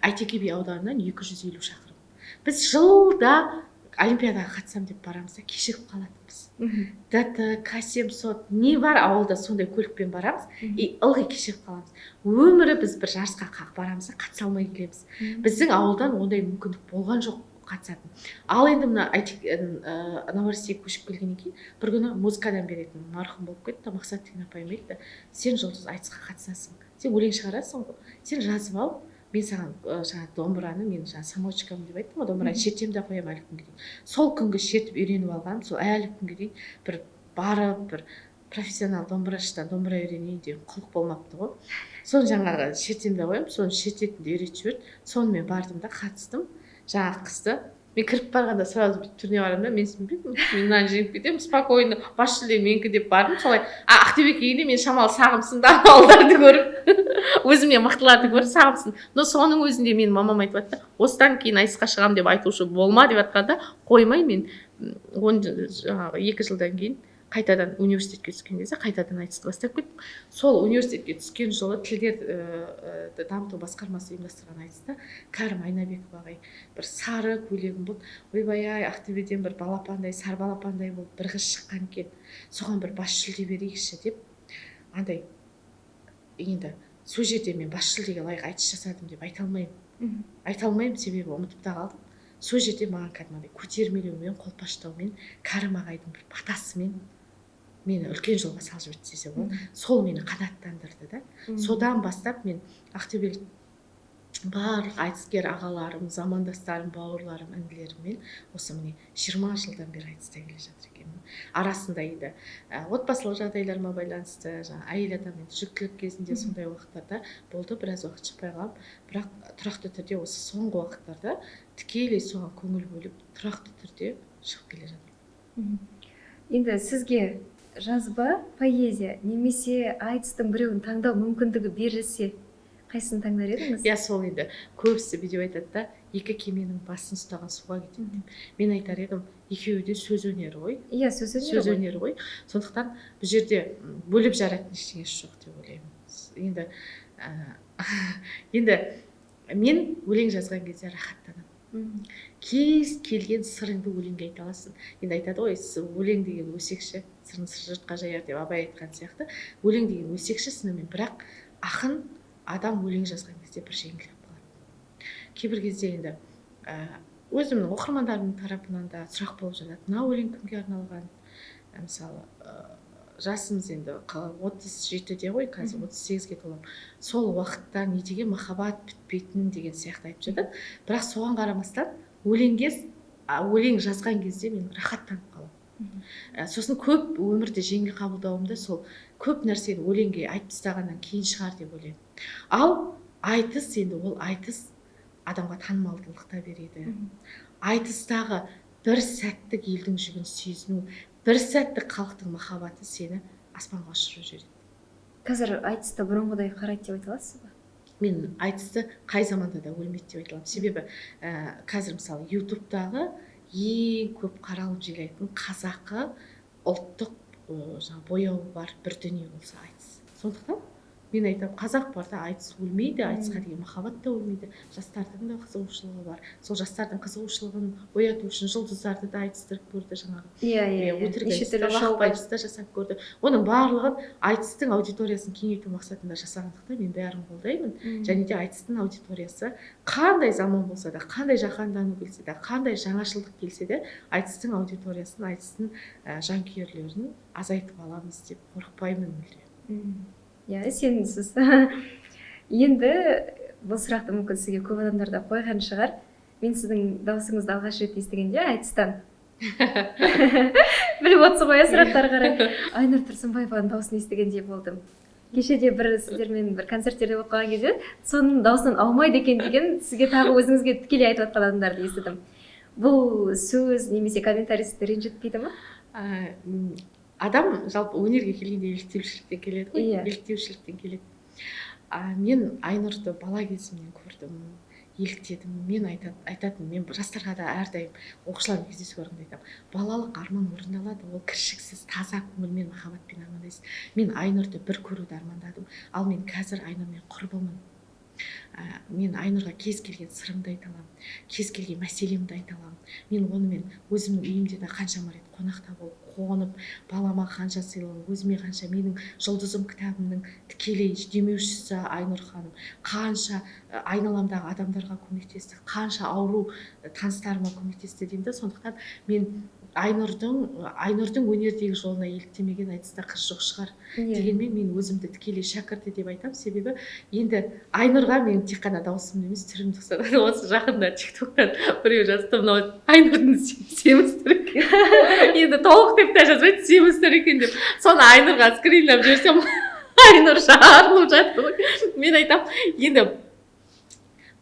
Әйтеке би ауданынан 250 шақырым. Біз жылда олимпиадаға қатысам деп барамыз да кешігіп қалатынбыз. ДТК 700 не бар ауылда, сондай көлікпен барамыз, ылғи кешігіп қаламыз. Өмірі біз бір жарысқа барамыз да қатыса алмай келеміз. Біздің ауылдан ондай мүмкіндік болған жоқ қатысатын. Ал енді мына Новороссияға көшіп келгеннен кейін бір күні музыкадан беретін марқұм болып кетті, Мақсат деген апайым айтты, сен жұлдыз айтысқа қатысасың, сен өлең шығарасың ғой, сен жазып ал, мен саған жаңағы домбыраны, мен жаңағы самочкам деп айттым ғой, домбыраны шертемін де қоямын әлі күнге дейін. Сол күнгі шертіп үйреніп алған, сол әлі күнге дейін бір барып бір профессионал домбырашыдан домбыра үйренейін деген құлық болмапты ғой. Соны жаңағы шертемін де қоямын, соны шертетінді үйретіп жіберді. Сонымен бардым да қатыстым. Жаңағы қызды мен кіріп барғанда сразу түріне барамын да, мен сенбедім, мен мынаны жеңіп кетемін, спокойно, бас жүлде менікі деп бардым. Солай Ақтөбеге келгенде мен шамалы сағымсың да ауылдарды көріп, өзімнен мықтыларды көріп сағымсың. Но соның өзінде менің мамам айтып жатты, осыдан кейін айтысқа шығамын деп айтушы болма деп жатқанда қоймай, мен 2 жылдан кейін қайтадан университетке түскен кезде қайтадан айтысты бастап кеттім. Сол университетке түскен жылы тілдерді дамыту басқармасы ұйымдастырған айтыста Кәрім Айнабеков ағай бір сары көйлегім болды. Ойбай-ай, Ақтөбеден бір балапандай, сары балапандай болып бір қыз шыққан екен. Соған бір бас жүлде берейікші деп, андай енді сол жерде мен бас жүлдеге лайық айтыс жасадым деп айта алмаймын, себебі ұмытып та қалдым. Сол жерде маған кәдімгідей көтермелеумен, қолпаштаумен, Кәрім ағайдың бір батасымен мені үлкен жолға салып жіберді десе болады. Сол мені қанаттандырды да. Содан бастап мен Ақтөбелік барлық айтыскер ағаларым, замандастарым, бауырларым, інілеріммен осы міне 20 жылдан бері айтыста келе жатыр екенмін. Арасында енді отбасылық жағдайларыма байланысты, әйел адам енді жүктілік кезінде сондай уақыттарда болды, біраз уақыт шықпай қалып, бірақ тұрақты түрде осы соңғы уақыттарда тікелей соған көңіл бөліп тұрақты түрде шығып келе жатырмын. Енді сізге жазба, поэзия немесе айтыстың біреуін таңдау мүмкіндігі берілсе, қайсысын таңдар едіңіз? Иә, сол енді көбісі бүйтіп айтады да, екі кеменің басын ұстаған суға кетеді деп. Мен айтар едім, екеуі де сөз өнері ғой. Иә, сөз өнері ғой. Сондықтан бұл жерде бөліп жаратын ештеңесі жоқ деп ойлаймын. Енді мен өлең жазған кезде рахаттанамын. Кез келген сырыңды өлеңге айта аласың. Енді айтады ғой, өлең деген өсекші, сырын жұртқа жаяр деп Абай айтқан сияқты. Өлең деген өсекші сынымен, бірақ ақын адам өлең жазған кезде бір жеңілдік болады. Кейбір кезде енді өзімнің оқырмандарымның тарапынан да сұрақ болып жатады. Мына өлең кімге арналған? Мысалы, жасымыз енді 37-де ғой, қазір 38-ге толам. Сол уақытта не деген махаббат бітпейтін деген сияқты айтып жатады. Бірақ соған қарамастан өлең жазған кезде мен рахаттанып қаламын. Сосын көп өмірде жеңіл қабылдауымда сол көп нәрсені өлеңге айтып тастағаннан кейін шығар деп ойлаймын. Ал айтыс енді ол айтыс адамға танымалдылық та береді. Айтыстағы бір сәттік елдің жүгін сезіну, бір сәттік халықтың махаббаты сені аспанға ұшырып жібереді. Қазір айтысты бұрынғыдай қарайды деп айта аласыз ба? Мен айтысты қай заманда да өлмейді деп айта аламын. Себебі қазір мысалы ютубтағы ең көп қаралып желайтын қазақы ұлттық бояуы бар бір дүние болса айтыс. Сондықтан мен айтамын, қазақ барда айтыс өлмейді, айтысқа деген махаббат та өлмейді. Жастардың да қызығушылығы бар. Сол жастардың қызығушылығын ояту үшін жұлдыздарды да айтыстырып көрді жаңағы. Өтірік айтысты да жасап көрді. Оның барлығын айтыстың аудиториясын кеңейту мақсатында жасағандықтан мен бәрін қолдаймын. Және де айтыстың аудиториясы қандай заман болса да, қандай жаһандану келсе де, қандай жаңашылдық келсе де, айтыстың аудиториясын, айтыстың жанкүйерлерін азайтып аламыз деп қорықпаймын мүлде. Иә, сенімсіз. Енді бұл сұрақты мүмкін сізге көп адамдар да қойған шығар. Мен сіздің дауысыңызды алғаш рет естігенде айтыстан. Біліп отырсыз ғой, сұрақтар қарай. Айнұр Тұрсынбаеваның дауысын естігендей болдым. Кешеде сіздермен бір концерттерде болып қалған кезде, соның даусынан аумайды екен деген сізге тағы өзіңізге тікелей айтып жатқан адамдарды естідім. Бұл сөз немесе комментарий сізді ренжітпейді ме? Адам жалпы өнерге келгенде еліктеушіліктен келеді ғой, еліктеушіліктен келеді. Мен Айнұрды бала кезімнен көрдім, еліктедім. Мен айтатын, мен жастарға да әрдайым оқушылармен кездесу барғанда айтамын, балалық арман орындалады, ол кіршіксіз, таза көңілмен, махаббатпен армандайсыз. Мен Айнұрды бір көруді армандадым, ал мен қазір Айнұрмен құрбымын. Мен Айнұрға кез келген сырымды айта аламын, кез келген мәселемді айта аламын. Мен онымен өзімнің үйімде де қаншама рет қонақта болып, қонып, балама қанша сыйлығым, өзіме қанша, менің жұлдызым кітабымның тікелей демеушісі Айнұр ханым, қанша айналамдағы адамдарға көмектесті, қанша ауру таныстарыма көмектесті деймін. Сондықтан мен Айнұрдың өнердегі жолына еліктемеген айтыста қыз жоқ шығар. Дегенмен мен өзімді тікелей шәкірті деп айтамын. Себебі енді Айнұрға мен тек қана дауысымды емес, түрімді ұқсатады. Осы жақында TikToktан біреу жазды, мынау Айнұрдың семіз-түр екен. Енді толық деп те жазбайды, семіз-түр екен деп. Соны Айнұрға скринлап жіберсем, Айнұр жарылып жатыр ғой. Мен айтамын, енді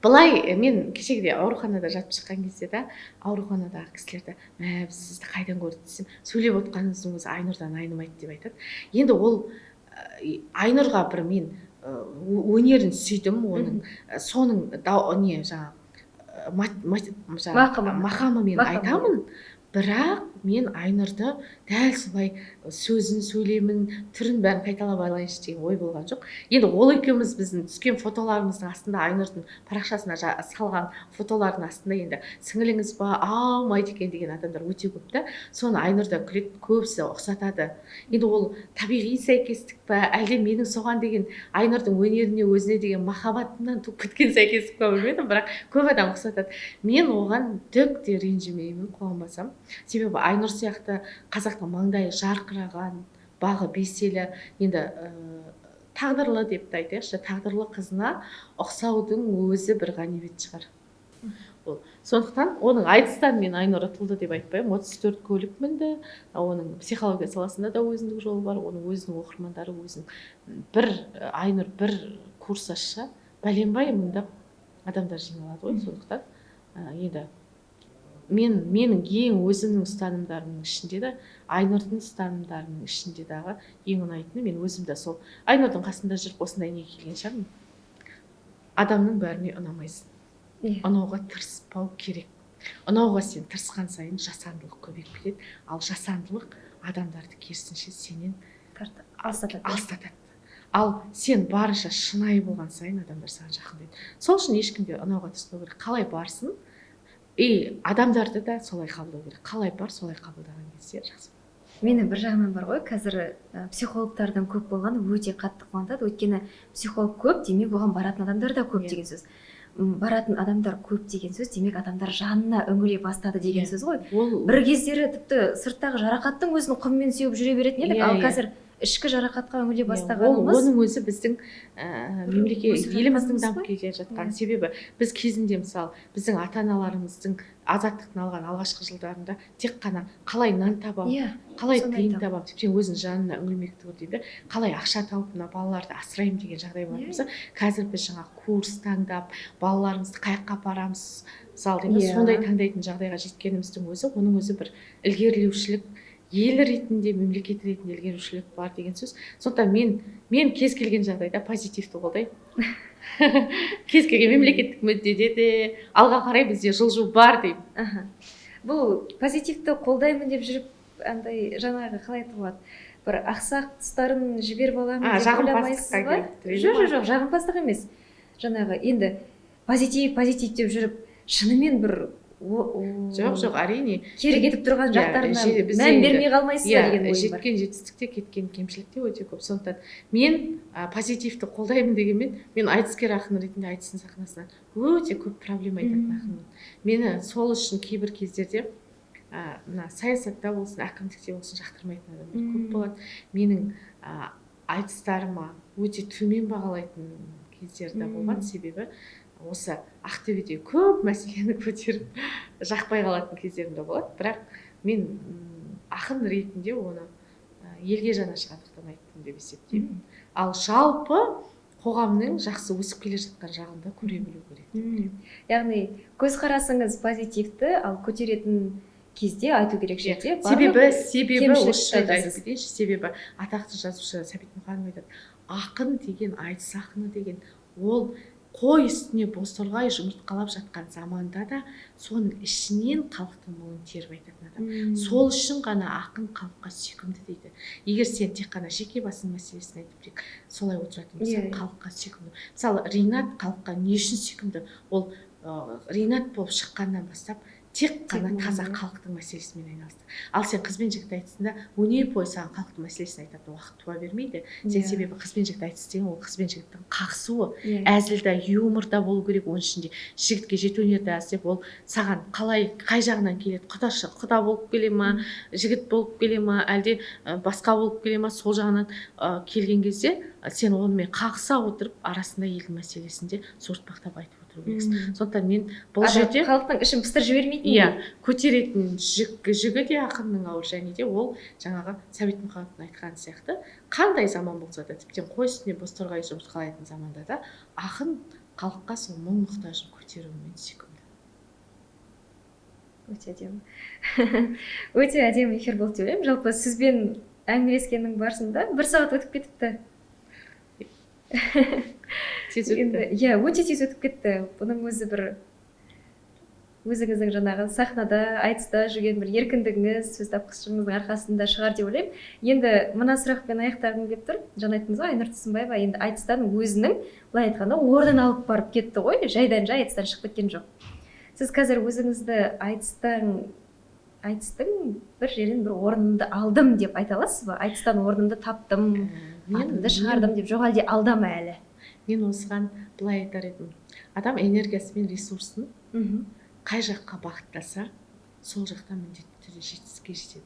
былай, мен кешегіде ауруханада жатып шыққан кезде де, ауруханадағы кісілерді, біз сізді қайдан көрдік десем, сөйлеп отқаныңыздың өзі Айнұрдан айнымайды деп айтады. Енді ол Айнұрға бір мен өнерін сүйдім, оның соның мақамымен айтамын. Бірақ мен Айнұрды дәл солай сөзін, сөйлемін, түрін бәрін қайталап алайыншы деген ой болған жоқ. Енді ол екеуміз біздің түскен фотоларымыздың астында, Айнұрдың парақшасына салған фотолардың астында енді сіңіліңіз ба, аумайды екен деген адамдар өте көп та. Соны Айнұрда күледі, көбісі ұқсатады. Енді ол табиғи сәйкестік па, әлде менің соған деген Айнұрдың өнеріне, өзіне деген махаббатымнан туып кеткен сәйкестік па білмедім, бірақ көп адам ұқсатады. Мен оған түк те ренжімеймін, қуанбасам. Себебі Айнұр сияқты қазақтың маңдайы жарқыраған, бағы беселі, енді тағдырлы деп те айтайықшы, тағдырлы қызына ұқсаудың өзі бір ғанибет шығар. Ол сондықтан оның айтыстан мен Айнұр ұтылды деп айтпаймын. 34 көлік мінді, оның психология саласында да өзіндік жолы бар, оның өзінің оқырмандары, өзінің бір Айнұр бір курс ашса бәленбай мыңдап адамдар жиналады ғой. Сондықтан енді менің ең өзімнің ұстанымдарымның ішінде де, Айнұрдың ұстанымдарының ішінде дағы ең ұнайтыны, мен өзім де сол Айнұрдың қасында жүріп осындай неге келген шығармын. Адамның бәріне ұнамайсың. Ұнауға тырыспау керек. Ұнауға сен тырысқан сайын жасандылық көбейіп кетеді, ал жасандылық адамдарды керісінше сенен алыстатады. Ал сен барынша шынайы болған сайын адамдар саған жақындайды. Сол үшін ешкімге ұнауға тырыспау керек. Қалай барсың, адамдарды да солай қабылдау керек. Қалай бар, солай қабылдаған кезде жақсы. Мені бір жағынан бар ғой, қазір психологтардың көп болғаны өте қатты қуантады. Өйткені психолог көп, демек оған баратын адамдар да көп деген сөз. Баратын адамдар көп деген сөз, демек адамдар жанына үңіле бастады деген сөз ғой. Бір кездері тіпті сырттағы жарақаттың өзін құммен сеуіп жүре беретін едік, ал қазір ішкі жарақатқа үңіле бастағанымыз. Оның өзі біздің еліміздің дамып келе жатқан себебі. Біз кезінде мысалы біздің ата-аналарымыздың азаттықтың алған алғашқы жылдарында тек қана қалай нан табамын, қалай тиын табамын, тіптен өзінің жанына үңілмек дейді, қалай ақша тауып мына балаларды асыраймын деген жағдай болса, қазір біз жаңа курс таңдап, балаларымызды қай жаққа апарамыз, мысалы дейміз, сондай таңдайтын жағдайға жеткеніміздің өзі, оның өзі бір ілгерілеушілік, ел ретінде, мемлекет ретінде ілгерілеушілік бар деген сөз. Сондықтан мен кез келген жағдайда позитивті қолдаймын. Кез келген мемлекеттік мүддеде де алға қарай бізде жылжу бар деймін. Бұл позитивті қолдаймын деп жүріп, андай жаңағы қалай айтылады, бір ақсақ тұстарын жіберіп аламын деп ойламайсыз ба? Жоқ, жағымпаздық емес. Жаңағы енді позитив деп жүріп, шынымен бір жоқ, әрине кері кетіп тұрған жақтарына мән бермей қалмайсыз ба деген ойым бар. Жеткен жетістікте, кеткен кемшілікте өте көп. Сондықтан мен позитивті қолдаймын дегенмен, мен айтыскер ақын ретінде айтыстың сахнасынан өте көп проблема айтатын ақынмын. Мені сол үшін кейбір кездерде мына саясатта болсын, әкімдікте болсын жақтырмайтын адамдар көп болады. Менің айтыстарыма өте төмен бағалайтын кездер де болған, себебі осы Ақтөбеде көп мәселені көтеріп жақпай қалатын кездерім де болады. Бірақ мен ақын ретінде оны елге жаны шығатықтан айттым деп есептеймін. Ал жалпы қоғамның жақсы өсіп келе жатқан жағында көре білу керек. Яғни көзқарасыңыз позитивті, ал көтеретін кезде айту керек жерде себебі осы айтып кетейінші. Себебі атақты жазушы Сәбит Мұқанов айтады, ақын деген, айтыс ақыны деген, ол қой үстіне бозторғай жұмыртқалап жатқан заманда да соның ішінен халықтың мұңын теріп айтатын адам. Сол үшін ғана ақын халыққа сүйкімді дейді. Егер сен тек қана жеке басың мәселесін айтып солай отыратын болсаң, халыққа сүйкімді. Мысалы, Ринат халыққа не үшін сүйкімді? Ол Ринат болып шыққаннан бастап тек қана таза халықтың мәселесімен айналысты. Ал сен қыз бен жігіт айтысында өне бойы саған халықтың мәселесін айтатын уақыт туа бермейді. Сен себебі қыз бен жігіт айтысы деген ол қыз бен жігіттің қағысуы, әзілда, юморда болу керек. Оның ішінде жігітке жету өнерді әзіп, ол саған қай жағынан келеді? Құда болып келе ма, жігіт болып келе ма, әлде басқа болып келе ма? Сол жағынан келген кезде сен онымен қағыса отырып, арасында елдің мәселесінде суыртпақтап айтып отыру керексің. Сондықтан мен бұл жерде халықтың ішін пыстырып жібермейтін. Көтеретін жүгі де ақынның ауыр, және де ол жаңағы Сәбит Мұқановтың айтқан сияқты, қандай заман болса да, тіптен қой үстіне бозторғай жұмыртқалайтын заманда да ақын халыққа сол мұң мұқтажын көтеруімен сүйкімді. Өте әдемі. Өте әдемі эфир болды деп ойлаймын. Жалпы сізбен әңгімелескеннің барысында 1 сағат өтіп кетіпті. Өте тез өтіп кетті. Бұның өзі бір өзіңіздің жаңағы сахнада, айтыста жүрген бір еркіндігіңіз, сөз тапқыштығыңыздың арқасында шығар деп ойлаймын. Енді мына сұрақпен аяқтағым келіп тұр. Жаңа айттыңыз ғой, Айнұр Тұрсынбаева енді айтыстан өзінің, былай айтқанда, орнын алып барып кетті ғой, жайдан жай айтыстан шығып кеткен жоқ. Сіз қазір өзіңізді айтыстың бір жерден бір орнымды алдым деп айта аласыз ба? Айтыстан орнымды таптым, атымды шығардым деп, жоқ әлде алдама әлі? Мен осыған былай айтар едім. Адам энергиясы мен ресурсын қай жаққа бағыттаса, сол жақтан міндетті түрде жетістікке жетеді.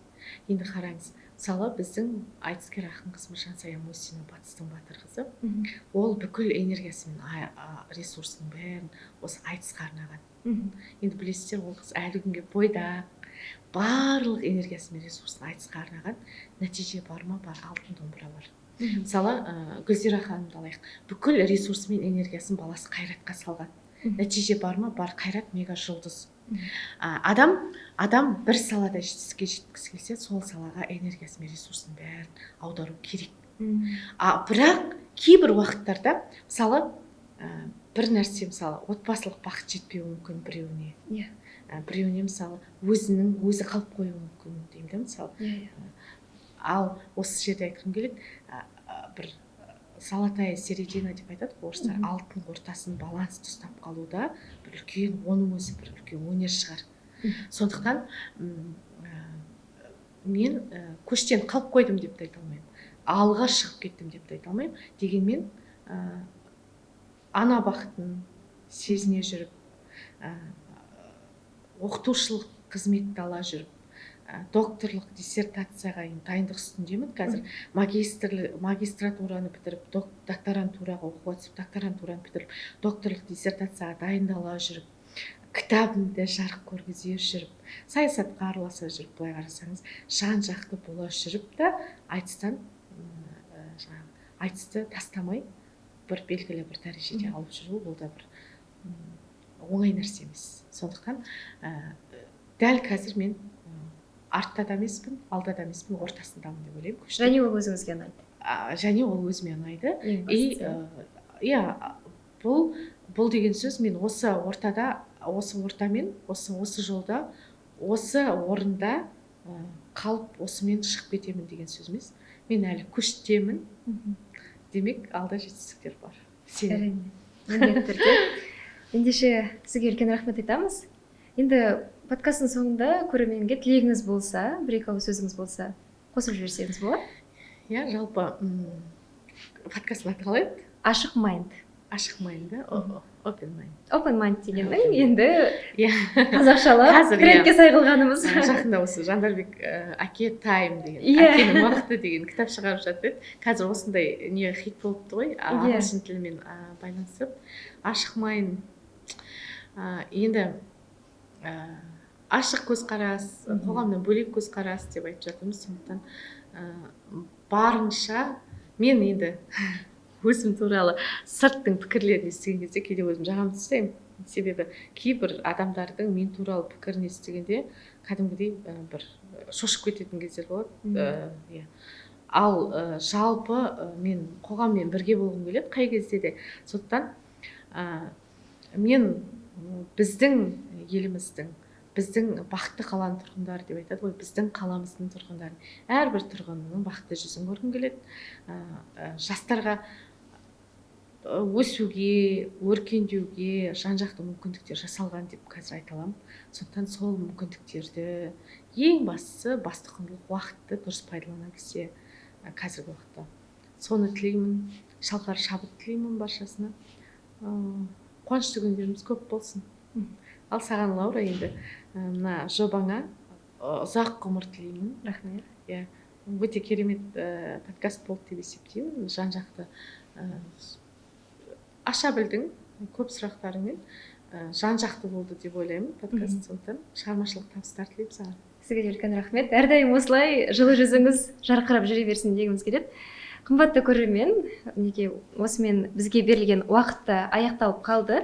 Енді қараңыз, мысалы біздің айтыскер ақын қызымыз Жансая Мусина, батыстың батыр қызы, ол бүкіл энергиясы мен ресурсының бәрін осы айтысқа арнаған. Енді білесіздер, ол қыз әлі күнге бойда барлық энергиясы мен ресурсын айтысқа арнаған. Нәтиже бар ма? Бар. Алтын домбыра бар. Мысалы Гүлзира ханымды алайық, бүкіл ресурсы мен энергиясын баласы Қайратқа салған. Нәтиже бар ма? Бар. Қайрат мега жұлдыз. Адам бір салада жетістікке жеткісі келсе, сол салаға энергиясы мен ресурсын бәрін аудару керек. Бірақ кейбір уақыттарда, мысалы, бір нәрсе, мысалы, отбасылық бақыт жетпеуі мүмкін біреуіне. Біреуіне, мысалы, өзі қалып қоюы мүмкін деймін да, мысалы. Ал осы жерде айтқым келеді, бір золотая середина деп айтады орыстар, алтын ортасын балансты ұстап қалуда бір үлкен, оның өзі бір үлкен өнер шығар. Сондықтан мен көштен қалып қойдым деп те айта алмаймын, алға шығып кеттім деп те айта алмаймын. Дегенмен ана бақытын сезіне жүріп, оқытушылық қызметті ала жүріп, докторлық диссертацияға дайындық үстіндемін. Қазір магистратураны бітіріп, докторантураға оқуға түсіп, докторантураны бітіріп, докторлық диссертацияға дайындала жүріп, кітабымды жарық көргізе жүріп, саясатқа араласа жүріп, былай қарасаңыз, жан-жақты бола жүріп та айтысты тастамай бір белгілі бір дәрежеде алып жүру, ол да бір оңай нәрсе емес. Сондықтан дәл қазір мен артта да емеспін, алда да емеспін, ортасындамын деп ойлаймын. Және ол өзіңізге ұнайды. Және ол өзіме ұнайды. Бұл деген сөз, мен осы ортада, осы ортамен, осы жолда, осы орында қалып, осымен шығып кетемін деген сөз емес. Мен әлі көштемін. Демек, алда жетістіктер бар. Міндетті түрде. Ендеше сізге үлкен рахмет айтамыз. Енді подкасттың соңында көрерменге тілегіңіз болса, бір-екі ауыз сөзіңіз болса, қосып жіберсеңіз болады? Жалпы подкасттың аты қалай еді? Ашық майнд. Ашық майнд, open mind. Open mind дегеннің енді қазақшалап трендке сай қылғанымыз. Жақында осы Жандарбек әке тайм деген, әкенің уақыты деген кітап шығарып жатыр. Қазір осындай не хит болыпты ғой, ағылшын тілімен байланысып. Ашық майнд. Енді ашық көзқарас, қоғамнан бөлек көзқарас деп айтып жатырмыз. Сондықтан барынша мен енді өзім туралы сырттың пікірлерін естіген кезде кейде өзім жағамды ұстаймын. Себебі кейбір адамдардың мен туралы пікірін естігенде кәдімгідей бір шошып кететін кездер болады. Ал жалпы мен қоғаммен бірге болғым келеді қай кезде де. Сондықтан мен біздің еліміздің, біздің бақытты қаланың тұрғындары деп айтады ғой, біздің қаламыздың тұрғындарын, әрбір тұрғынның бақытты жүзін көргім келеді. Жастарға өсуге, өркендеуге жан-жақты мүмкіндіктер жасалған деп қазір айта аламын. Сондықтан сол мүмкіндіктерді ең бастысы, басты құндылық уақытты дұрыс пайдалана білсе қазіргі уақытта. Соны тілеймін, шалқар шабыт тілеймін баршасына. Қуанышты күндеріміз көп болсын. Ал саған, Лаура, енді мына жобаңа ұзақ ғұмыр тілеймін. Рахмет. Өте керемет подкаст болды деп есептеймін. Жан-жақты аша білдің, көп сұрақтарыңмен жан-жақты болды деп ойлаймын подкаст. Сондықтан шығармашылық табыстар тілеймін саған. Сізге де үлкен рахмет. Әрдайым осылай жылы жүзіңіз жарқырап жүре берсін дегіміз келеді. Қымбатты көрермен, осымен бізге берілген уақытта аяқталып қалды.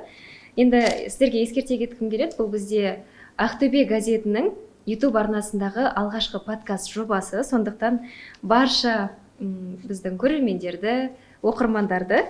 Енді сіздерге ескерте кеткім келеді, бұл бізде Ақтөбе газетінің YouTube арнасындағы алғашқы подкаст жобасы. Сондықтан барша біздің көрермендерді, оқырмандарды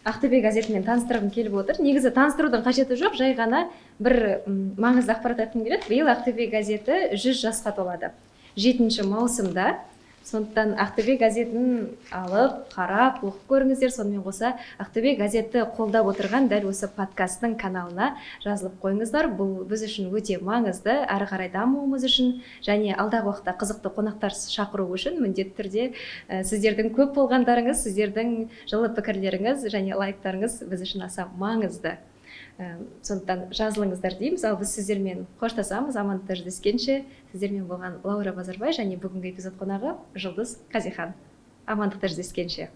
Ақтөбе газетімен таныстырғым келіп отыр. Негізі таныстырудың қажеті жоқ, жай ғана бір маңызды ақпарат айтқым келеді. Биыл Ақтөбе газеті 100 жасқа толады. 7 маусымда. Сондықтан Ақтөбе газетін алып, қарап, оқып көріңіздер. Сонымен қоса Ақтөбе газетті қолдап отырған дәл осы подкасттың каналына жазылып қойыңыздар. Бұл біз үшін өте маңызды, әрі қарай дамуымыз үшін және алдағы уақытта қызықты қонақтар шақыру үшін міндетті түрде сіздердің көп болғандарыңыз, сіздердің жылы пікірлеріңіз және лайктарыңыз біз үшін аса маңызды. Сондықтан жазылыңыздар дейміз. Ал біз сіздермен қоштасамыз. Амандықта жүздескенше, сіздермен болған Лаура Базарбай және бүгінгі эпизод қонағы Жұлдыз Қазихан. Амандықта жүздескенше.